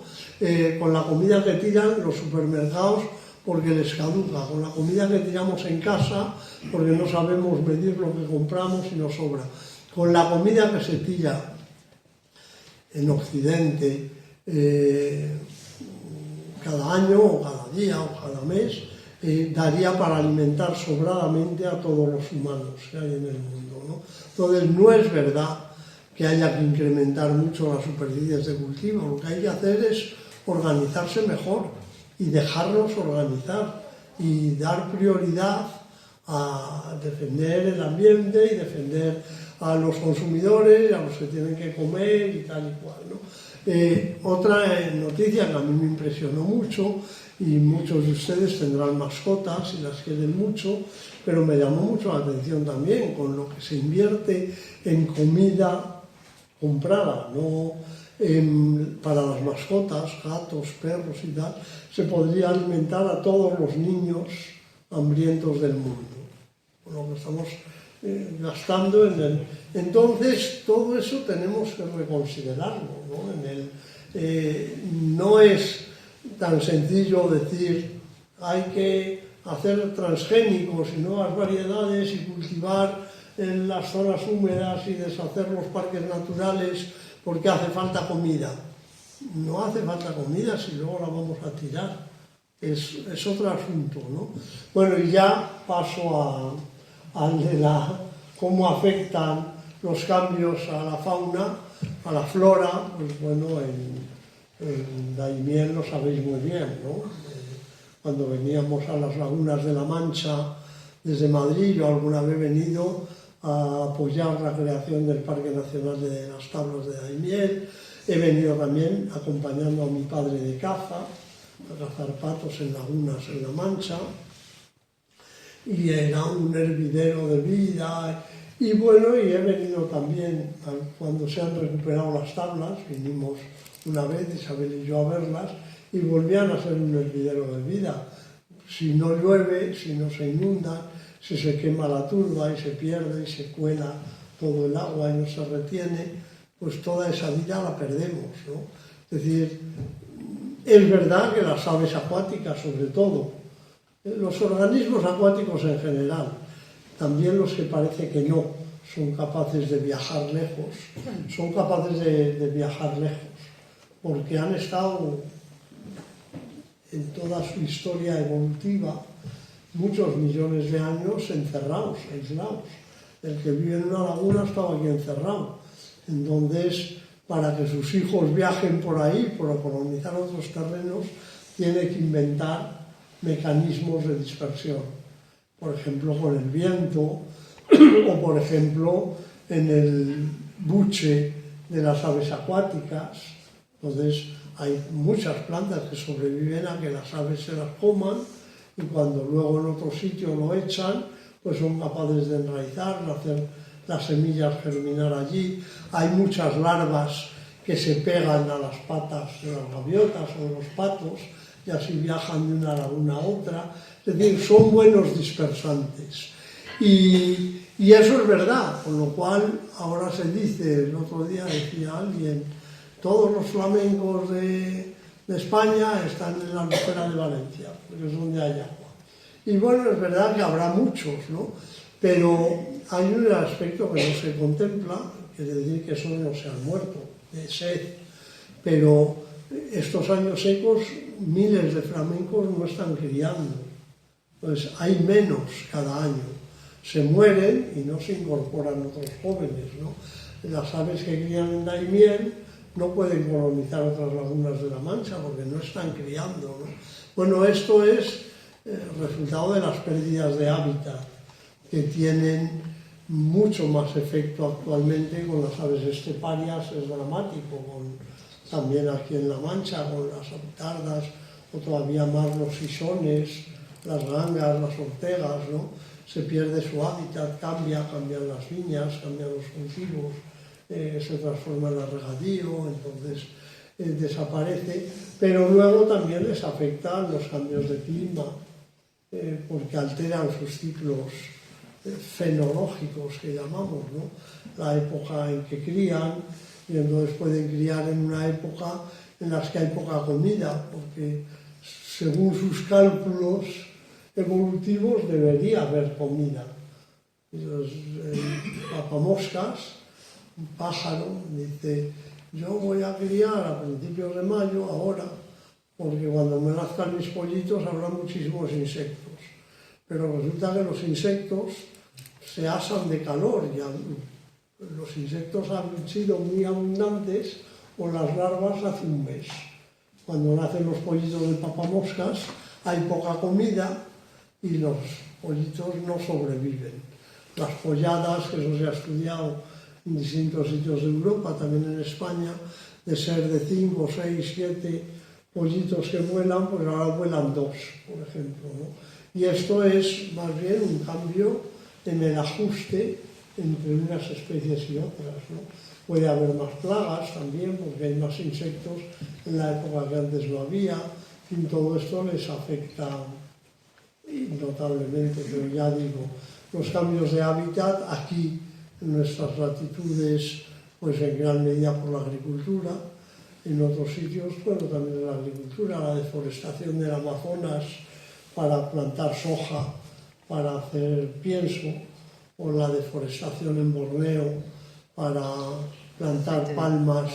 Con la comida que tiran los supermercados, porque les caduca, con la comida que tiramos en casa, porque no sabemos medir lo que compramos y nos sobra, con la comida que se tira en Occidente cada año o cada día o cada mes, daría para alimentar sobradamente a todos los humanos que hay en el mundo, ¿no? Entonces no es verdad que haya que incrementar mucho las superficies de cultivo, lo que hay que hacer es organizarse mejor y dejarlos organizar y dar prioridad a defender el ambiente y defender a los consumidores, a los que tienen que comer y tal y cual, ¿no? Otra noticia que a mí me impresionó mucho, y muchos de ustedes tendrán mascotas y las quieren mucho, pero me llamó mucho la atención también con lo que se invierte en comida comprada, ¿no? Para las mascotas, gatos, perros y tal, se podría alimentar a todos los niños hambrientos del mundo. Con lo que estamos gastando en el... Entonces, todo eso tenemos que reconsiderarlo, ¿no? No es tan sencillo decir hay que hacer transgénicos y nuevas variedades y cultivar en las zonas húmedas y deshacer los parques naturales porque hace falta comida. No hace falta comida si luego la vamos a tirar. Es otro asunto, ¿no? Bueno, y ya paso al de cómo afectan los cambios a la fauna, a la flora. Pues bueno, en Daimiel lo sabéis muy bien, ¿no? Cuando veníamos a las lagunas de la Mancha desde Madrid, yo alguna vez he venido a apoyar la creación del Parque Nacional de las Tablas de Daimiel. He venido también acompañando a mi padre de caza, a cazar patos en lagunas en la Mancha, y era un hervidero de vida. Y bueno, y he venido también cuando se han recuperado las tablas, vinimos una vez Isabel y yo a verlas, y volvían a ser un hervidero de vida. Si no llueve, si no se inunda, si se quema la turba y se pierde y se cuela todo el agua y no se retiene, pues toda esa vida la perdemos, ¿no? Es decir, es verdad que las aves acuáticas, sobre todo, los organismos acuáticos en general, también los que parece que no son capaces de viajar lejos, son capaces de viajar lejos, porque han estado en toda su historia evolutiva muchos millones de años encerrados, aislados. El que vive en una laguna estaba aquí encerrado. Entonces, para que sus hijos viajen por ahí, por colonizar otros terrenos, tiene que inventar mecanismos de dispersión. Por ejemplo, con el viento, o por ejemplo, en el buche de las aves acuáticas. Entonces, hay muchas plantas que sobreviven a que las aves se las coman, y cuando luego en otro sitio lo echan, pues son capaces de enraizar, hacer las semillas germinar allí. Hay muchas larvas que se pegan a las patas de las gaviotas o de los patos y así viajan de una laguna a otra. Es decir, son buenos dispersantes. Y eso es verdad, con lo cual ahora se dice, el otro día decía alguien, todos los flamencos de España están en la albufera de Valencia, porque es donde hay agua. Y bueno, es verdad que habrá muchos, ¿no? Pero hay un aspecto que no se contempla, quiere decir que esos no se han muerto de sed, pero estos años secos miles de flamencos no están criando, pues hay menos cada año, se mueren y no se incorporan otros jóvenes, ¿no? Las aves que crían en Daimiel no pueden colonizar otras lagunas de la Mancha porque no están criando, ¿no? Bueno, esto es resultado de las pérdidas de hábitat, que tienen mucho más efecto actualmente con las aves esteparias, es dramático, también aquí en La Mancha, con las avitardas, o todavía más los sisones, las gangas, las ortegas, ¿no? Se pierde su hábitat, cambian las viñas, cambian los cultivos, se transforma en el regadío, entonces desaparece, pero luego también les afectan los cambios de clima, porque alteran sus ciclos fenológicos que llamamos, ¿no? La época en que crían, y entonces pueden criar en una época en la que hay poca comida, porque según sus cálculos evolutivos debería haber comida. Los papamoscas, un pájaro, dice, yo voy a criar a principios de mayo ahora, porque cuando me nazcan mis pollitos habrá muchísimos insectos. Pero resulta que los insectos se asan de calor, y los insectos han sido muy abundantes con las larvas hace un mes. Cuando nacen los pollitos de papamoscas hay poca comida y los pollitos no sobreviven. Las polladas, que eso se ha estudiado en distintos sitios de Europa, también en España, de ser de 5, 6, 7 pollitos que vuelan, pues ahora vuelan 2, por ejemplo, ¿no? Y esto es más bien un cambio en el ajuste entre unas especies y otras, ¿no? Puede haber más plagas también, porque hay más insectos en la época que antes no había, y todo esto les afecta notablemente, pero ya digo, los cambios de hábitat aquí en nuestras latitudes, pues en gran medida por la agricultura, en otros sitios, bueno, también la agricultura, la deforestación del Amazonas para plantar soja, para hacer pienso, o la deforestación en Borneo para plantar palmas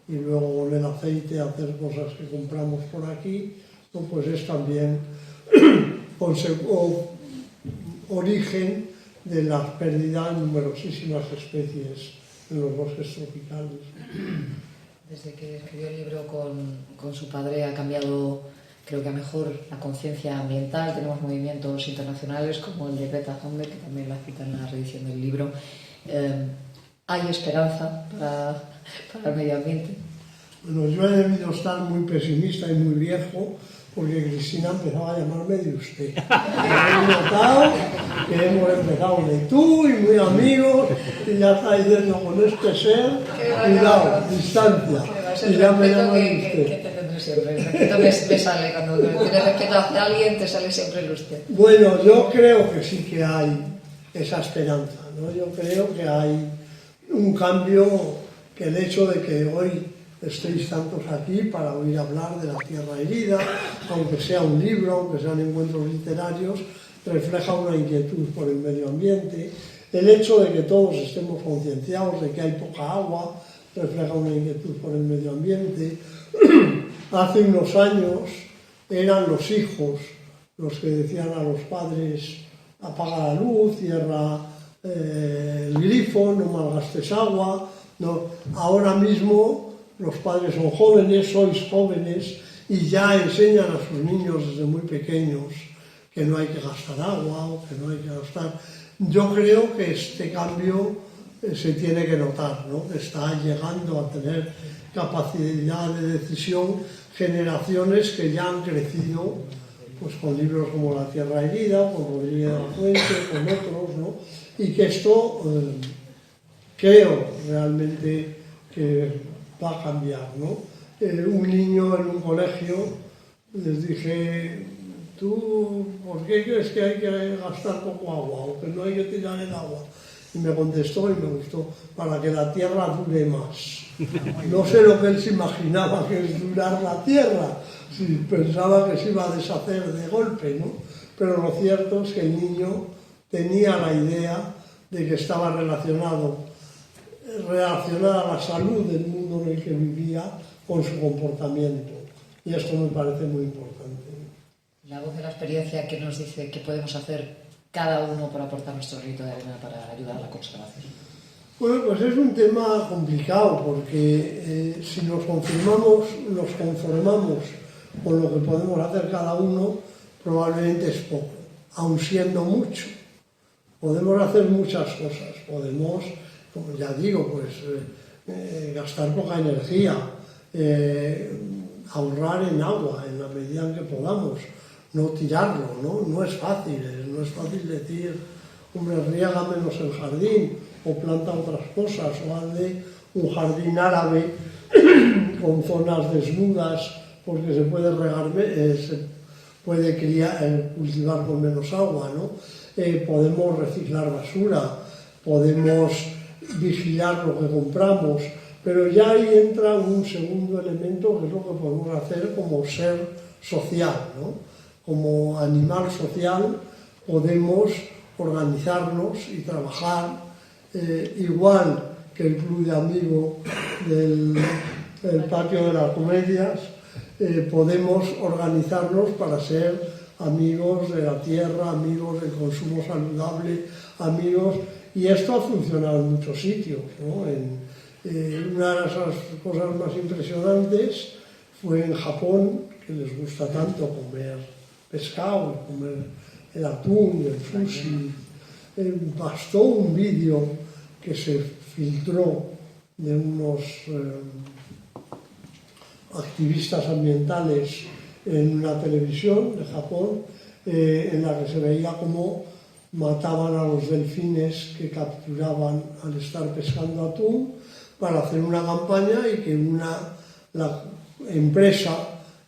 y luego con el aceite hacer cosas que compramos por aquí, ¿no? Pues es también origen de la pérdida de numerosísimas especies en los bosques tropicales. Desde que escribió el libro con su padre ha cambiado, creo que a mejor, la conciencia ambiental. Tenemos movimientos internacionales como el de Greta Thunberg, que también la cita en la reedición del libro. ¿Hay esperanza para el medio ambiente? Bueno, yo he debido estar muy pesimista y muy viejo porque Cristina empezaba a llamarme de usted. He notado que hemos empezado de tú y muy amigos y ya está diciendo con este ser, cuidado, distancia. Y ya me llaman de usted. Que te tendré siempre. El respeto me sale cuando tienes respeto hacia alguien, te sale siempre el usted. Bueno, yo creo que sí que hay esa esperanza, ¿no? Yo creo que hay un cambio, que el hecho de que hoy estéis tantos aquí para oír hablar de la tierra herida, aunque sea un libro, aunque sean encuentros literarios, refleja una inquietud por el medio ambiente. El hecho de que todos estemos concienciados de que hay poca agua refleja una inquietud por el medio ambiente. Hace unos años eran los hijos los que decían a los padres: apaga la luz, cierra el grifo, no malgastes agua. No. Ahora mismo los padres son jóvenes, sois jóvenes, y ya enseñan a sus niños desde muy pequeños que no hay que gastar agua o que no hay que gastar. Yo creo que este cambio se tiene que notar, ¿no? Que está llegando a tener capacidad de decisión generaciones que ya han crecido pues con libros como La tierra herida, con Rodríguez de la Fuente, con otros, ¿no? Y que esto creo realmente que va a cambiar, ¿no? Un niño en un colegio les dije: ¿tú por qué crees que hay que gastar poco agua o que no hay que tirar el agua? Y me contestó y me gustó: para que la tierra dure más. No sé lo que él se imaginaba que es durar la tierra, si pensaba que se iba a deshacer de golpe, ¿no? Pero lo cierto es que el niño tenía la idea de que estaba relacionada la salud del mundo en el que vivía con su comportamiento. Y esto me parece muy importante. La voz de la experiencia que nos dice qué podemos hacer cada uno para aportar nuestro grito de arena para ayudar a la conservación. Bueno, pues es un tema complicado porque si nos conformamos con lo que podemos hacer cada uno, probablemente es poco, aun siendo mucho. Podemos hacer muchas cosas, podemos, como ya digo, pues gastar poca energía, ahorrar en agua en la medida en que podamos, no tirarlo, ¿no? No es fácil decir: hombre, riega menos el jardín, o planta otras cosas, o hazle un jardín árabe con zonas desnudas, porque se puede regar, se puede cultivar con menos agua, ¿no? Podemos reciclar basura, podemos vigilar lo que compramos, pero ya ahí entra un segundo elemento, que es lo que podemos hacer como ser social, ¿no? Como animal social podemos organizarnos y trabajar igual que el club de amigos del patio de las comedias. Podemos organizarnos para ser amigos de la tierra, amigos del consumo saludable, amigos, y esto ha funcionado en muchos sitios, ¿no? Una de las cosas más impresionantes fue en Japón, que les gusta tanto comer pescado, comer el atún, el sushi. Bastó un vídeo que se filtró de unos activistas ambientales en una televisión de Japón, en la que se veía cómo mataban a los delfines que capturaban al estar pescando atún, para hacer una campaña y que la empresa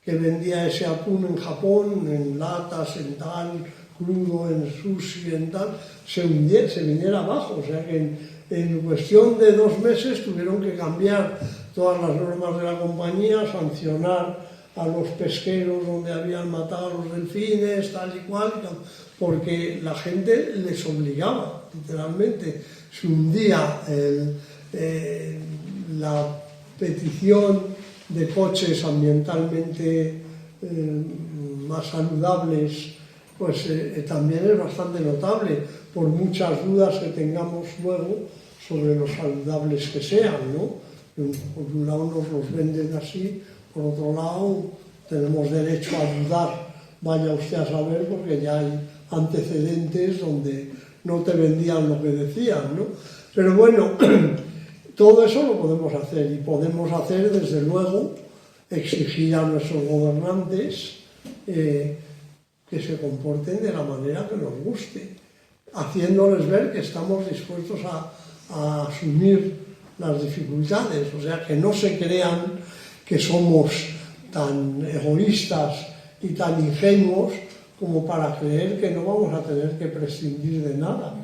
que vendía ese atún en Japón, en latas, en tal, crudo, en sushi, en tal, se viniera abajo. O sea que en cuestión de 2 meses tuvieron que cambiar todas las normas de la compañía, sancionar a los pesqueros donde habían matado a los delfines, tal y cual, porque la gente les obligaba, literalmente. Se hundía la petición de coches ambientalmente más saludables, pues también es bastante notable, por muchas dudas que tengamos luego sobre los saludables que sean, ¿no? Por un lado nos los venden así, por otro lado tenemos derecho a dudar, vaya usted a saber, porque ya hay antecedentes donde no te vendían lo que decían, ¿no? Pero bueno, todo eso lo podemos hacer, y podemos hacer, desde luego, exigir a nuestros gobernantes que se comporten de la manera que nos guste, haciéndoles ver que estamos dispuestos a asumir las dificultades, o sea, que no se crean que somos tan egoístas y tan ingenuos como para creer que no vamos a tener que prescindir de nada.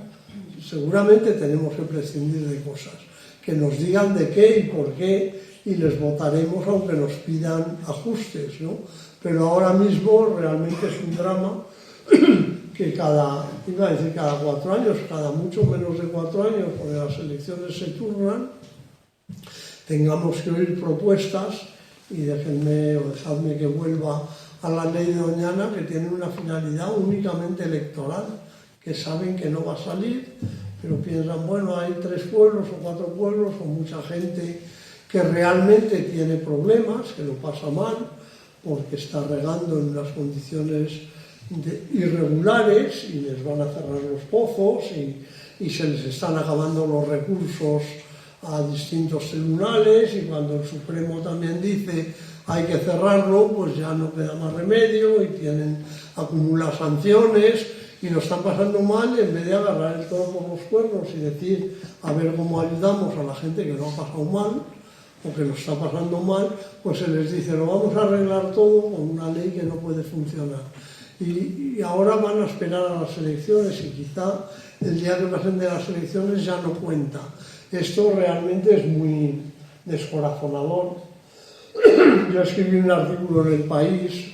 Seguramente tenemos que prescindir de cosas, que nos digan de qué y por qué, y les votaremos aunque nos pidan ajustes, ¿no? Pero ahora mismo realmente es un drama que cada 4 años, cada mucho menos de 4 años, porque las elecciones se turnan, tengamos que oír propuestas, y dejadme que vuelva a la ley de Doñana, que tiene una finalidad únicamente electoral, que saben que no va a salir, pero piensan, bueno, hay 3 pueblos o 4 pueblos con mucha gente que realmente tiene problemas, que lo pasa mal, porque está regando en unas condiciones irregulares, y les van a cerrar los pozos, y se les están acabando los recursos a distintos tribunales, y cuando el Supremo también dice hay que cerrarlo, pues ya no queda más remedio, y acumulan sanciones, y lo están pasando mal, en vez de agarrar el toro por los cuernos y decir a ver cómo ayudamos a la gente que lo ha pasado mal, o que lo está pasando mal, pues se les dice lo vamos a arreglar todo con una ley que no puede funcionar. Y ahora van a esperar a las elecciones, y quizá el día que pasen de las elecciones ya no cuenta. Esto realmente es muy descorazonador. Yo escribí un artículo en El País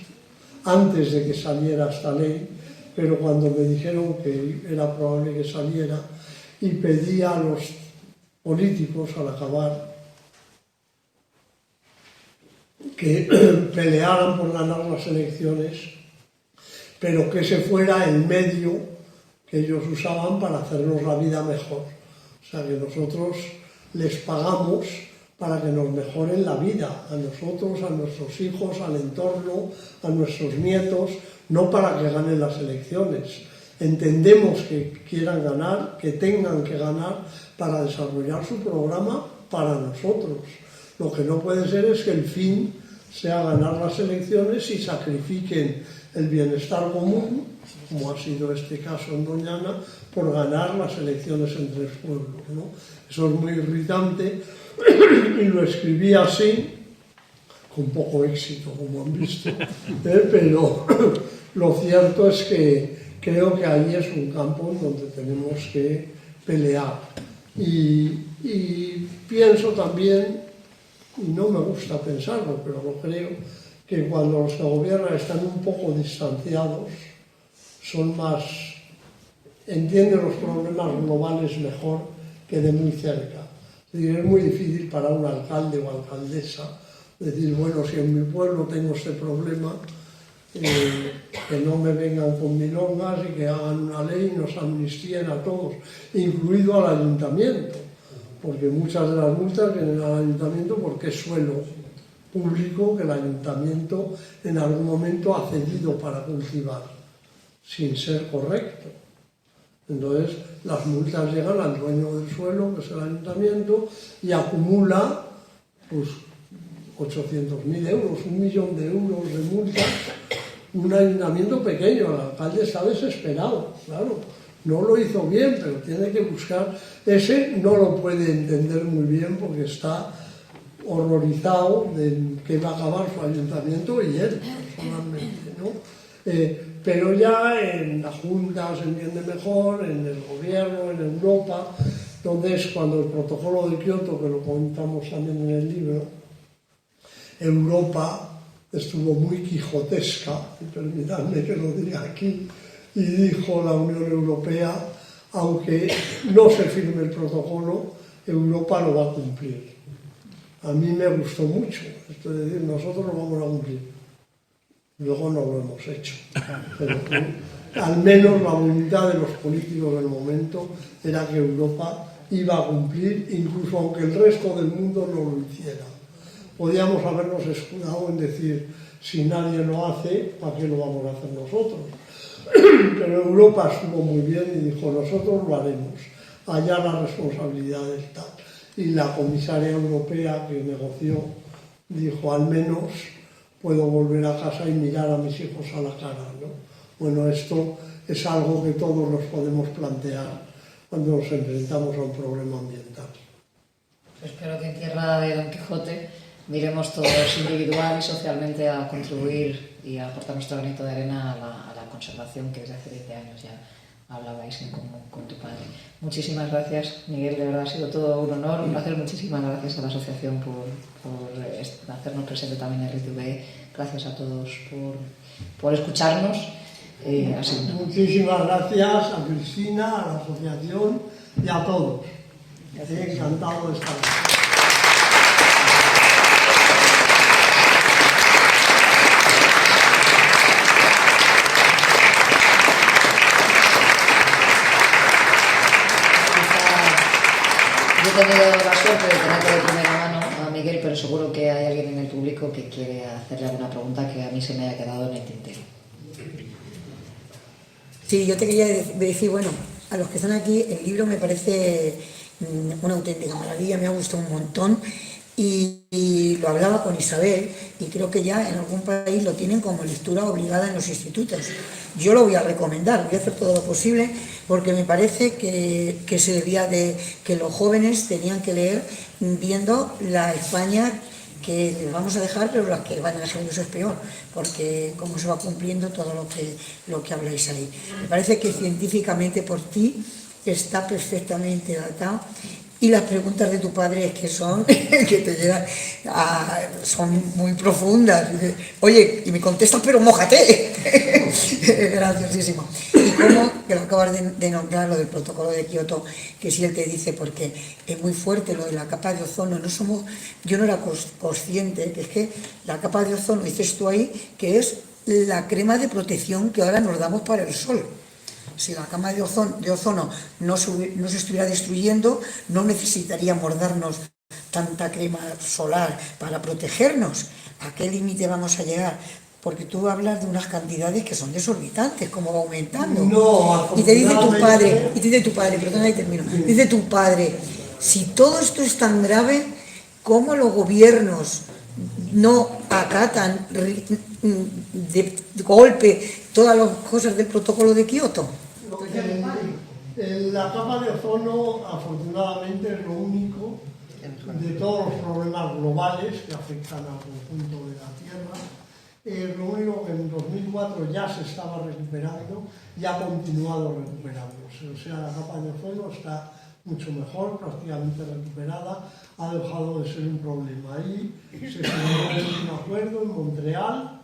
antes de que saliera esta ley, pero cuando me dijeron que era probable que saliera, y pedí a los políticos, al acabar, que pelearan por ganar las elecciones, pero que ese fuera el medio que ellos usaban para hacernos la vida mejor. O sea, que nosotros les pagamos para que nos mejoren la vida, a nosotros, a nuestros hijos, al entorno, a nuestros nietos, no para que ganen las elecciones. Entendemos que quieran ganar, que tengan que ganar para desarrollar su programa para nosotros. Lo que no puede ser es que el fin sea ganar las elecciones y sacrifiquen el bienestar común, como ha sido este caso en Doñana, por ganar las elecciones en 3 pueblos, ¿no? Eso es muy irritante, y lo escribí así, con poco éxito, como han visto, pero lo cierto es que creo que ahí es un campo en donde tenemos que pelear. Y pienso también, y no me gusta pensarlo, pero lo creo, que cuando los que gobiernan están un poco distanciados, son más, entienden los problemas globales mejor que de muy cerca. Es decir, es muy difícil para un alcalde o alcaldesa decir, bueno, si en mi pueblo tengo este problema, que no me vengan con milongas y que hagan una ley y nos amnistíen a todos, incluido al ayuntamiento, porque muchas de las multas vienen al ayuntamiento porque es suelo público que el ayuntamiento en algún momento ha cedido para cultivar, sin ser correcto. Entonces, las multas llegan al dueño del suelo, que es el ayuntamiento, y acumula pues 800.000 euros, 1 millón de euros de multas. Un ayuntamiento pequeño, el alcalde está desesperado, claro, no lo hizo bien, pero tiene que buscar. Ese no lo puede entender muy bien porque está horrorizado de que va a acabar su ayuntamiento y él personalmente, ¿no? pero ya en la Junta se entiende mejor, en el gobierno, en Europa, donde es cuando el protocolo de Kioto, que lo contamos también en el libro, Europa estuvo muy quijotesca, y permítanme que lo diga aquí, y dijo la Unión Europea, aunque no se firme el protocolo, Europa lo va a cumplir. A mí me gustó mucho, esto es decir, nosotros lo vamos a cumplir. Luego no lo hemos hecho, pero al menos la voluntad de los políticos del momento era que Europa iba a cumplir, incluso aunque el resto del mundo no lo hiciera. Podíamos habernos escudado en decir, si nadie lo hace, ¿para qué lo vamos a hacer nosotros? Pero Europa estuvo muy bien y dijo, nosotros lo haremos, allá la responsabilidad está. Y la comisaria europea que negoció dijo, al menos puedo volver a casa y mirar a mis hijos a la cara, ¿no? Bueno, esto es algo que todos nos podemos plantear cuando nos enfrentamos a un problema ambiental. Espero que en tierra de Don Quijote miremos todos individual y socialmente a contribuir y a aportar nuestro granito de arena a la conservación que desde hace 20 años ya hablabais en común con tu padre. Muchísimas gracias, Miguel, de verdad ha sido todo un honor, un placer. Muchísimas gracias a la asociación por hacernos presente también en RTV. Gracias a todos por escucharnos. Muchísimas gracias a Cristina, a la asociación y a todos. Encantado de estar aquí. Yo he tenido la suerte de tener de primera mano a Miguel, pero seguro que hay alguien en el público que quiere hacerle alguna pregunta que a mí se me haya quedado en el tintero. Sí, yo te quería decir, bueno, a los que están aquí, el libro me parece una auténtica maravilla, me ha gustado un montón y lo hablaba con Isabel y creo que ya en algún país lo tienen como lectura obligada en los institutos. Yo lo voy a recomendar, voy a hacer todo lo posible porque me parece que se debía de que los jóvenes tenían que leer viendo la España que les vamos a dejar, pero las que van a dejar eso es peor, porque cómo se va cumpliendo todo lo que habláis ahí. Me parece que científicamente por ti está perfectamente datado y las preguntas de tu padre es que son que te llegan son muy profundas. Oye, y me contestas, pero mójate. Graciosísimo. Y cómo, que lo acabas de nombrar, lo del protocolo de Kioto, que si él te dice, porque es muy fuerte lo de la capa de ozono, yo no era consciente, que es que la capa de ozono, dices tú ahí, que es la crema de protección que ahora nos damos para el sol. Si la capa de ozono no se estuviera destruyendo, no necesitaríamos darnos tanta crema solar para protegernos. ¿A qué límite vamos a llegar? Porque tú hablas de unas cantidades que son desorbitantes, cómo va aumentando. No, y te dice tu padre, perdona y termino, dice tu padre, si todo esto es tan grave, ¿cómo los gobiernos no acatan de golpe todas las cosas del protocolo de Kioto? La capa de ozono, afortunadamente, es lo único de todos los problemas globales que afectan al conjunto de la Tierra. Es lo único que en 2004 ya se estaba recuperando y ha continuado recuperándose. O sea, la capa de ozono está mucho mejor, prácticamente recuperada, ha dejado de ser un problema. Ahí se firmó un acuerdo en Montreal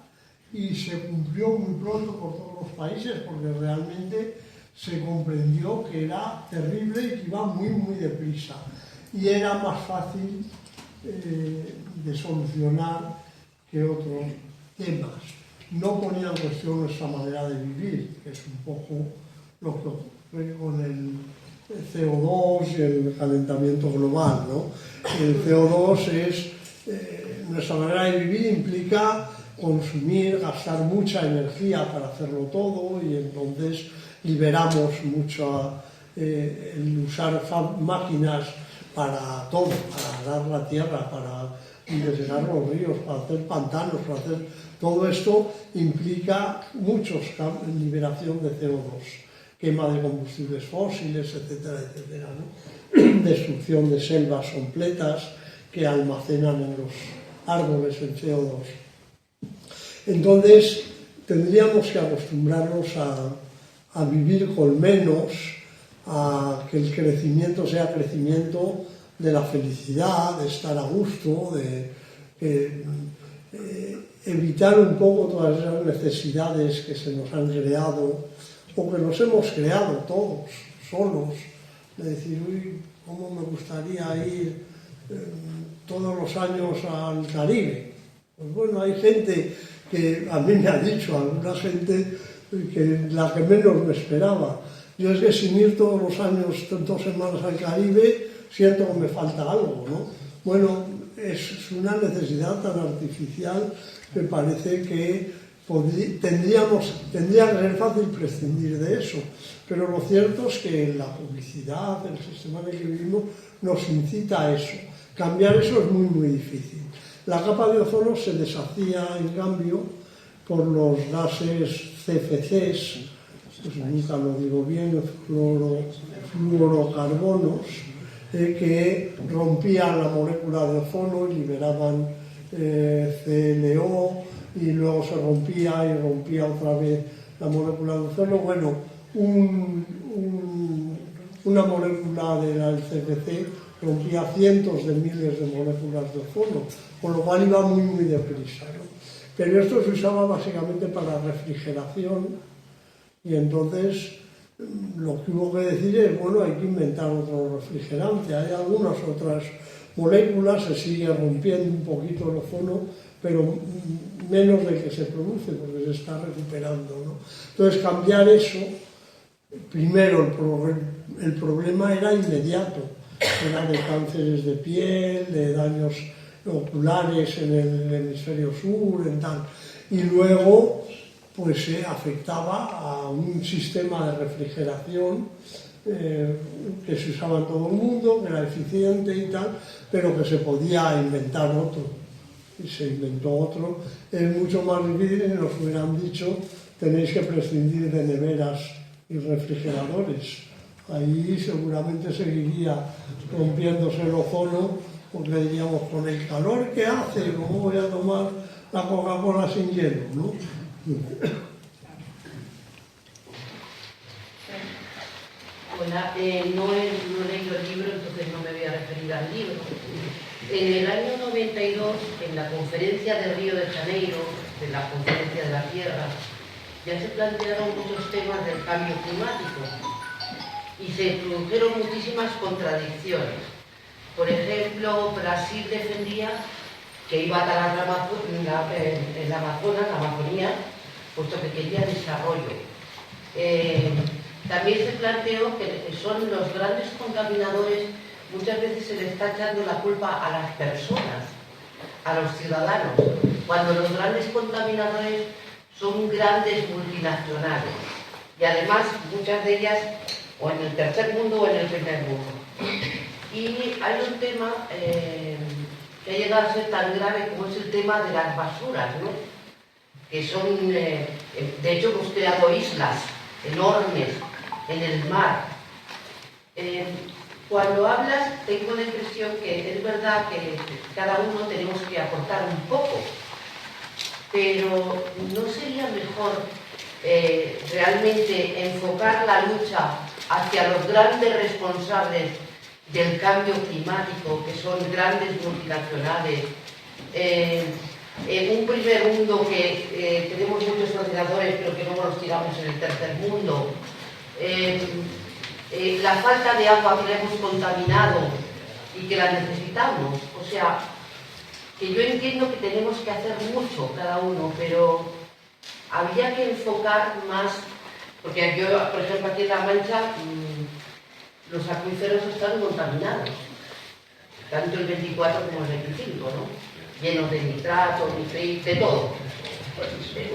y se cumplió muy pronto por todos los países porque realmente se comprendió que era terrible y que iba muy, muy deprisa. Y era más fácil de solucionar que otros temas. No ponía en cuestión nuestra manera de vivir, que es un poco lo que ocurre con el CO2 y el calentamiento global, ¿no? El CO2 es, nuestra manera de vivir implica consumir, gastar mucha energía para hacerlo todo y entonces liberamos mucho el usar máquinas para todo, para arar la tierra, para deshegar los ríos, para hacer pantanos, para hacer... Todo esto implica muchos liberación de CO2, quema de combustibles fósiles, etcétera, etcétera, ¿no? Destrucción de selvas completas que almacenan en los árboles el CO2. Entonces, tendríamos que acostumbrarnos a vivir con menos, a que el crecimiento sea crecimiento de la felicidad, de estar a gusto, de evitar un poco todas esas necesidades que se nos han creado o que nos hemos creado todos, solos, de decir, uy, cómo me gustaría ir todos los años al Caribe. Pues bueno, hay gente que a mí me ha dicho, alguna gente que la que menos me esperaba. Yo es que sin ir todos los años 2 semanas al Caribe, siento que me falta algo, ¿no? Bueno, es una necesidad tan artificial que parece que tendría que ser fácil prescindir de eso. Pero lo cierto es que la publicidad, el sistema en el que vivimos, nos incita a eso. Cambiar eso es muy, muy difícil. La capa de ozono se deshacía, en cambio, por los gases CFCs, pues nunca lo digo bien, fluorocarbonos, que rompían la molécula de ozono y liberaban CLO, y luego se rompía y rompía otra vez la molécula de ozono. Bueno, una molécula del CFC rompía cientos de miles de moléculas de ozono, con lo cual iba muy, muy deprisa, ¿no? Pero esto se usaba básicamente para refrigeración, y entonces lo que hubo que decir es, bueno, hay que inventar otro refrigerante. Hay algunas otras moléculas, se sigue rompiendo un poquito el ozono, pero menos del que se produce, porque se está recuperando, ¿no? Entonces, cambiar eso, primero el problema era inmediato, era de cánceres de piel, de daños oculares en el hemisferio sur, en tal, y luego pues afectaba a un sistema de refrigeración que se usaba en todo el mundo, que era eficiente y tal, pero que se podía inventar otro. Y se inventó otro. Es mucho más difícil, y nos hubieran dicho, tenéis que prescindir de neveras y refrigeradores. Ahí seguramente seguiría rompiéndose el ozono, porque diríamos, con el calor que hace, ¿cómo voy a tomar la Coca-Cola sin hielo, ¿no? Hola, no he leído el libro, entonces no me voy a referir al libro. En el año 92, en la conferencia de Río de Janeiro, de la Conferencia de la Tierra, ya se plantearon muchos temas del cambio climático y se produjeron muchísimas contradicciones. Por ejemplo, Brasil defendía que iba a talar en la Amazonía, puesto que quería desarrollo. También se planteó que son los grandes contaminadores, muchas veces se le está echando la culpa a las personas, a los ciudadanos, cuando los grandes contaminadores son grandes multinacionales. Y además, muchas de ellas, o en el tercer mundo o en el primer mundo. Y hay un tema que ha llegado a ser tan grave como es el tema de las basuras, ¿no? Que son, de hecho, hemos creado islas enormes en el mar. Cuando hablas, tengo la impresión que es verdad que cada uno tenemos que aportar un poco, pero ¿no sería mejor realmente enfocar la lucha hacia los grandes responsables del cambio climático, que son grandes multinacionales? En un primer mundo que tenemos muchos ordenadores, pero que luego los tiramos en el tercer mundo. La falta de agua que la hemos contaminado y que la necesitamos. O sea, que yo entiendo que tenemos que hacer mucho cada uno, pero habría que enfocar más, porque yo, por ejemplo, aquí en La Mancha, los acuíferos están contaminados, tanto el 24 como el 25, ¿no? Llenos de nitratos, de todo. Y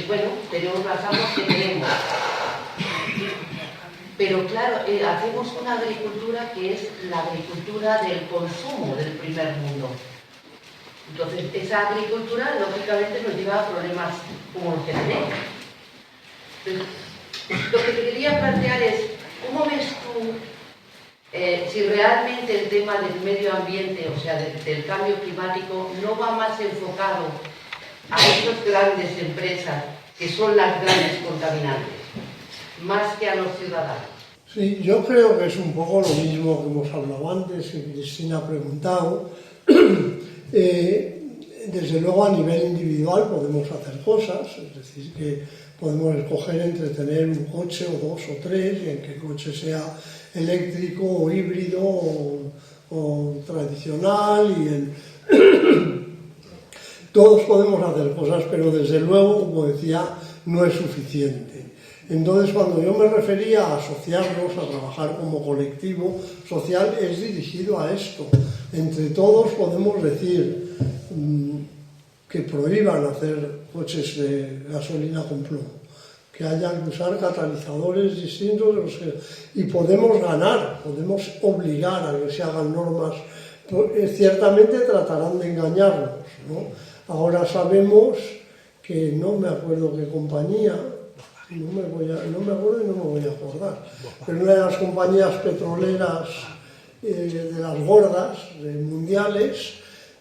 bueno, tenemos las aguas que tenemos. Pero claro, hacemos una agricultura que es la agricultura del consumo del primer mundo. Entonces, esa agricultura, lógicamente, nos lleva a problemas como los que tenemos. Entonces, lo que te quería plantear es, ¿cómo ves tú si realmente el tema del medio ambiente, o sea, del cambio climático, no va más enfocado a esas grandes empresas que son las grandes contaminantes, más que a los ciudadanos? Sí, yo creo que es un poco lo mismo que hemos hablado antes, que Cristina ha preguntado. Desde luego a nivel individual podemos hacer cosas, es decir, que podemos escoger entre tener un coche o dos o tres, y en que el coche sea eléctrico o híbrido o tradicional, todos podemos hacer cosas, pero desde luego, como decía, no es suficiente. Entonces, cuando yo me refería a asociarnos, a trabajar como colectivo social, es dirigido a esto. Entre todos podemos decir que prohíban hacer coches de gasolina con plomo, que haya que usar catalizadores distintos de los que, y podemos ganar, podemos obligar a que se hagan normas. Ciertamente tratarán de engañarnos, ¿no? Ahora sabemos que no me acuerdo qué compañía, no me acuerdo y no me voy a acordar, pero una de las compañías petroleras de las gordas, mundiales,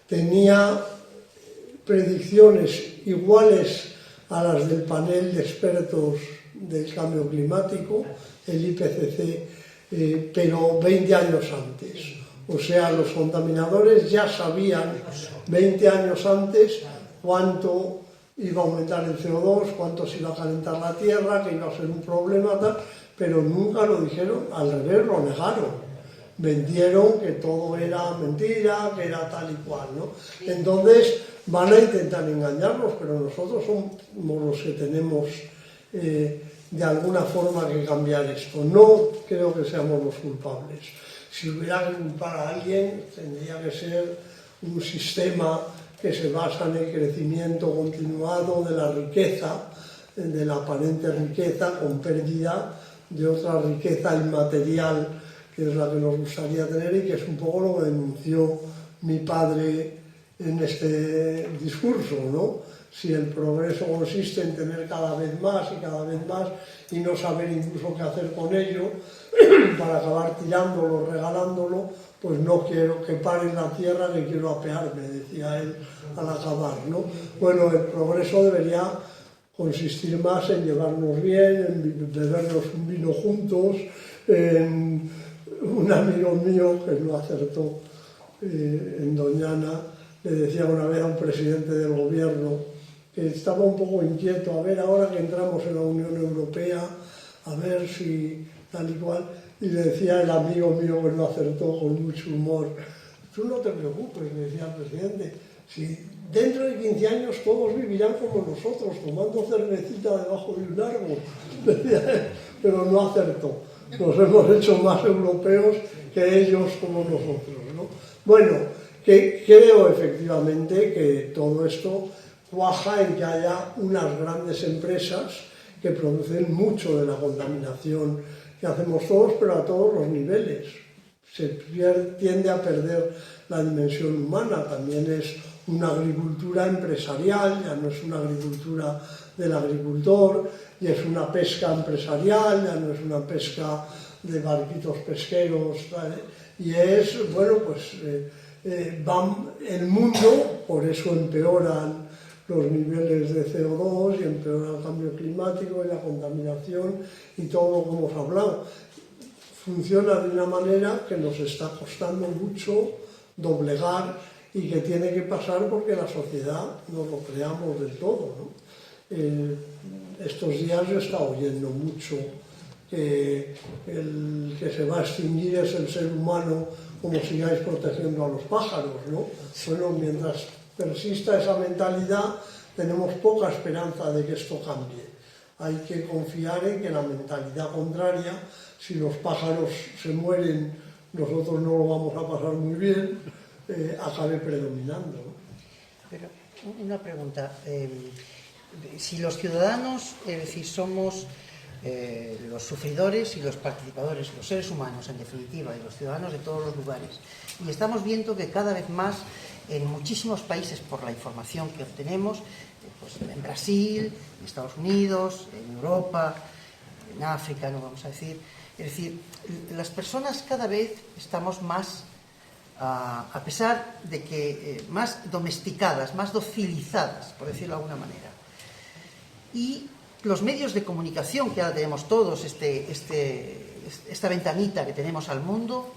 tenía predicciones iguales a las del panel de expertos del cambio climático, el IPCC, pero 20 años antes. O sea, los contaminadores ya sabían 20 años antes cuánto iba a aumentar el CO2, cuánto se iba a calentar la Tierra, que iba a ser un problema, tal, pero nunca lo dijeron, al revés, lo negaron. Vendieron que todo era mentira, que era tal y cual, ¿no? Entonces van a intentar engañarnos, pero nosotros somos los que tenemos de alguna forma que cambiar esto. No creo que seamos los culpables. Si hubiera que culpar a alguien, tendría que ser un sistema que se basa en el crecimiento continuado de la riqueza, de la aparente riqueza, con pérdida de otra riqueza inmaterial, que es la que nos gustaría tener y que es un poco lo que denunció mi padre en este discurso, ¿no? Si el progreso consiste en tener cada vez más y no saber incluso qué hacer con ello, para acabar tirándolo, regalándolo, pues no quiero que pare la tierra, que quiero apearme, decía él al acabar, ¿no? Bueno, el progreso debería consistir más en llevarnos bien, en bebernos un vino juntos, en un amigo mío que no acertó en Doñana, le decía una vez a un presidente del gobierno que estaba un poco inquieto, a ver, ahora que entramos en la Unión Europea, a ver si tal y cual, y le decía el amigo mío que no acertó con mucho humor, tú no te preocupes, le decía al presidente, si dentro de 15 años todos vivirán como nosotros, tomando cervecita debajo de un árbol, decía él, pero no acertó. Nos hemos hecho más europeos que ellos como nosotros, ¿no? Bueno, que creo efectivamente que todo esto cuaja en que haya unas grandes empresas que producen mucho de la contaminación que hacemos todos, pero a todos los niveles. Se tiende a perder la dimensión humana, también es una agricultura empresarial, ya no es una agricultura del agricultor, y es una pesca empresarial, ya no es una pesca de barquitos pesqueros, ¿vale? Y es, bueno, pues el mundo, por eso empeoran los niveles de CO2 y empeora el cambio climático y la contaminación y todo lo que hemos hablado. Funciona de una manera que nos está costando mucho doblegar y que tiene que pasar porque la sociedad no lo creamos del todo, ¿no? Estos días yo he estado oyendo mucho que el que se va a extinguir es el ser humano, como sigáis protegiendo a los pájaros, ¿no? Bueno, mientras persista esa mentalidad, tenemos poca esperanza de que esto cambie. Hay que confiar en que la mentalidad contraria, si los pájaros se mueren, nosotros no lo vamos a pasar muy bien, acabe predominando, ¿no? Pero una pregunta, si los ciudadanos, es decir, somos los sufridores y los participadores, los seres humanos en definitiva, y los ciudadanos de todos los lugares, y estamos viendo que cada vez más en muchísimos países, por la información que obtenemos, pues en Brasil, en Estados Unidos, en Europa, en África, no vamos a decir, es decir, las personas cada vez estamos más a pesar de que más domesticadas, más docilizadas, por decirlo de alguna manera. Y los medios de comunicación que ahora tenemos todos, esta ventanita que tenemos al mundo,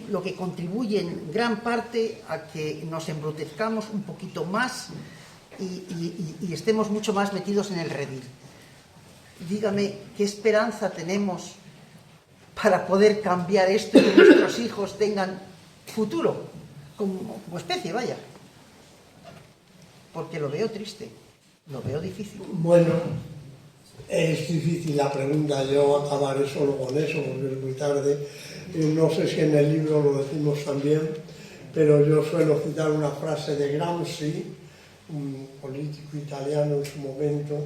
lo que contribuye en gran parte a que nos embrutezcamos un poquito más y estemos mucho más metidos en el redil. Dígame, ¿qué esperanza tenemos para poder cambiar esto y que nuestros hijos tengan futuro como especie, vaya? Porque lo veo triste, lo veo difícil. Bueno, es difícil la pregunta, yo acabaré solo con eso porque es muy tarde. No sé si en el libro lo decimos también, pero yo suelo citar una frase de Gramsci, un político italiano en su momento,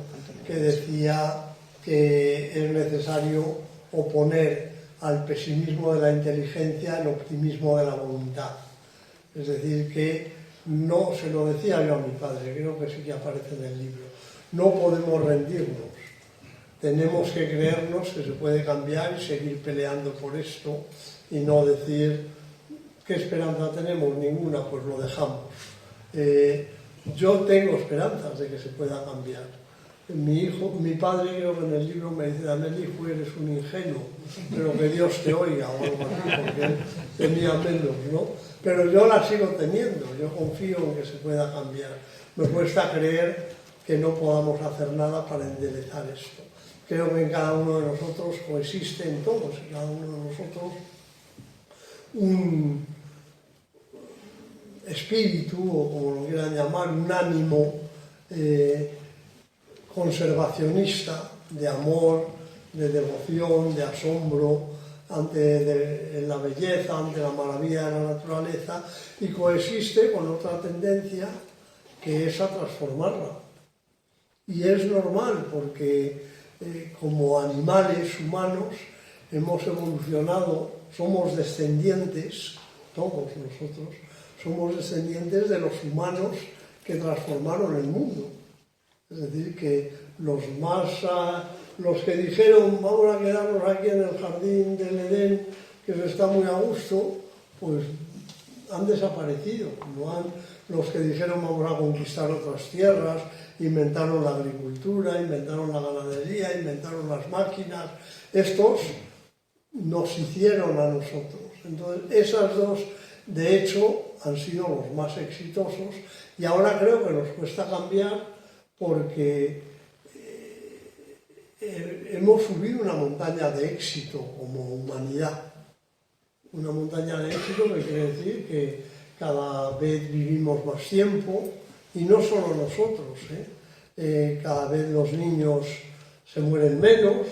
que decía que es necesario oponer al pesimismo de la inteligencia el optimismo de la voluntad. Es decir, que no, se lo decía yo a mi padre, creo que sí que aparece en el libro, no podemos rendirnos, tenemos que creernos que se puede cambiar y seguir peleando por esto y no decir ¿qué esperanza tenemos? Ninguna, pues lo dejamos. Yo tengo esperanzas de que se pueda cambiar. Mi padre, creo que en el libro me dice, Daniel, hijo, eres un ingenuo, pero que Dios te oiga, o algo así, porque él tenía menos, ¿no? Pero yo la sigo teniendo, yo confío en que se pueda cambiar. Me cuesta creer que no podamos hacer nada para enderezar esto. Creo que en cada uno de nosotros coexiste en todos, en cada uno de nosotros, un espíritu, o como lo quieran llamar, un ánimo conservacionista, de amor, de devoción, de asombro ante la belleza, ante la maravilla de la naturaleza, y coexiste con otra tendencia que es a transformarla. Y es normal porque como animales humanos hemos evolucionado, somos descendientes, todos nosotros, somos descendientes de los humanos que transformaron el mundo. Es decir, que los que dijeron vamos a quedarnos aquí en el jardín del Edén, que se está muy a gusto, pues han desaparecido. Los que dijeron vamos a conquistar otras tierras, inventaron la agricultura, inventaron la ganadería, inventaron las máquinas. Estos nos hicieron a nosotros. Entonces, esas dos, de hecho, han sido los más exitosos y ahora creo que nos cuesta cambiar porque hemos subido una montaña de éxito como humanidad. Una montaña de éxito que quiere decir que cada vez vivimos más tiempo y no solo nosotros, cada vez los niños se mueren menos,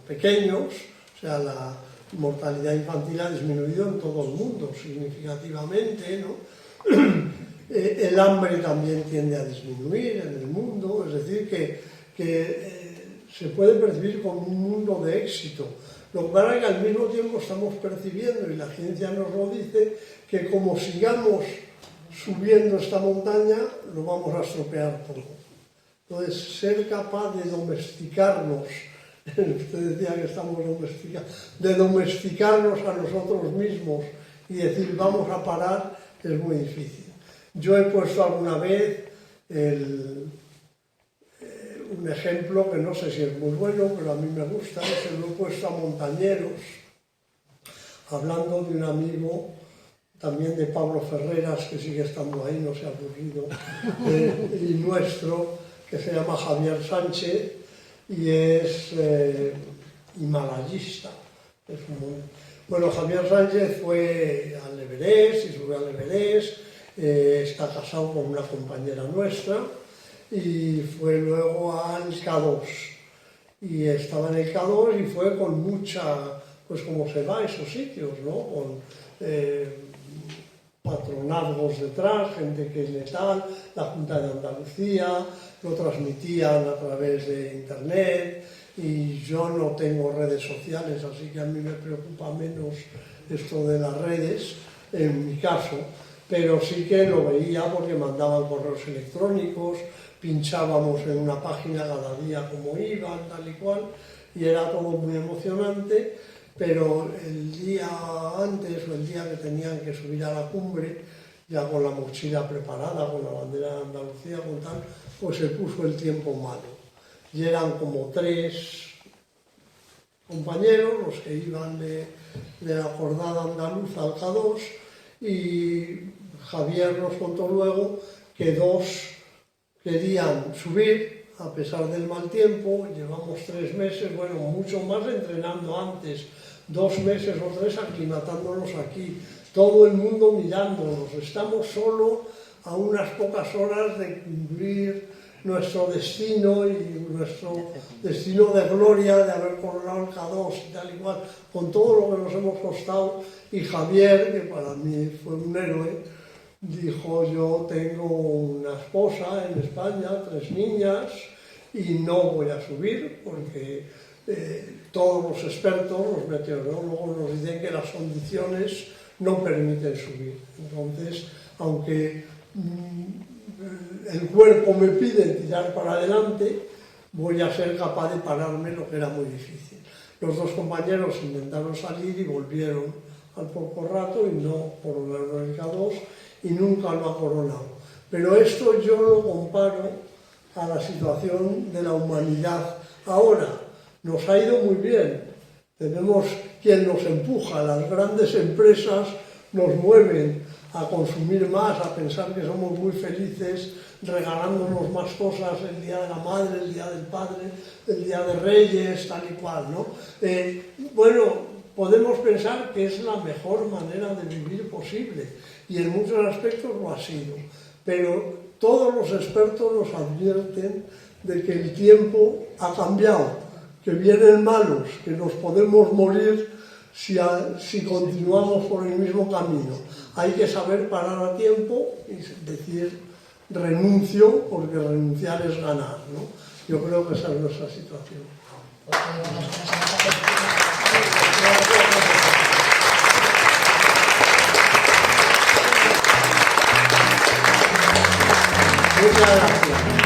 pequeños, o sea, la mortalidad infantil ha disminuido en todo el mundo significativamente, ¿no? El hambre también tiende a disminuir en el mundo, es decir, que se puede percibir como un mundo de éxito. Lo que pasa es que al mismo tiempo estamos percibiendo, y la ciencia nos lo dice, que como sigamos subiendo esta montaña, lo vamos a estropear todo. Entonces, ser capaz de domesticarnos, usted decía que estamos domesticados, de domesticarnos a nosotros mismos y decir vamos a parar, es muy difícil. Yo he puesto alguna vez un ejemplo que no sé si es muy bueno, pero a mí me gusta, se lo he puesto a Montañeros, hablando de un amigo también de Pablo Ferreras, que sigue estando ahí, no se ha aburrido, y nuestro, que se llama Javier Sánchez, y es himalayista. Bueno, Javier Sánchez fue al Everest y subió al Everest, está casado con una compañera nuestra, y fue luego al K2. Y estaba en el K2 y fue con mucha, pues como se va a esos sitios, ¿no? Con patronazgos detrás, gente que es letal, la Junta de Andalucía, lo transmitían a través de internet, y yo no tengo redes sociales, así que a mí me preocupa menos esto de las redes, en mi caso, pero sí que lo veía porque mandaban correos electrónicos, pinchábamos en una página cada día cómo iban, tal y cual, y era todo muy emocionante, pero el día antes o el día que tenían que subir a la cumbre, ya con la mochila preparada, con la bandera de Andalucía, con tal, pues se puso el tiempo malo. Y eran como 3 compañeros los que iban de la jornada andaluza al K2, y Javier nos contó luego que 2 querían subir a pesar del mal tiempo. Llevamos 3 meses, bueno, mucho más entrenando antes, 2 meses o 3 aclimatándonos aquí, todo el mundo mirándonos. Estamos solo a unas pocas horas de cumplir nuestro destino, y nuestro destino de gloria, de haber coronado el K2 y tal y cual, con todo lo que nos hemos costado. Y Javier, que para mí fue un héroe, dijo: yo tengo una esposa en España, 3 niñas, y no voy a subir porque todos los expertos, los meteorólogos, nos dicen que las condiciones no permiten subir. Entonces, aunque el cuerpo me pide tirar para adelante, voy a ser capaz de pararme, lo que era muy difícil. Los 2 compañeros intentaron salir y volvieron al poco rato y no coronaron el K2, y nunca lo ha coronado. Pero esto yo lo comparo a la situación de la humanidad ahora. Nos ha ido muy bien, tenemos quien nos empuja, las grandes empresas nos mueven a consumir más, a pensar que somos muy felices regalándonos más cosas el día de la madre, el día del padre, el día de Reyes, tal y cual, ¿no? Bueno, podemos pensar que es la mejor manera de vivir posible, y en muchos aspectos lo ha sido, pero todos los expertos nos advierten de que el tiempo ha cambiado, que vienen malos, que nos podemos morir si continuamos por el mismo camino. Hay que saber parar a tiempo y decir: renuncio, porque renunciar es ganar, ¿no? Yo creo que esa es nuestra situación. Muchas gracias.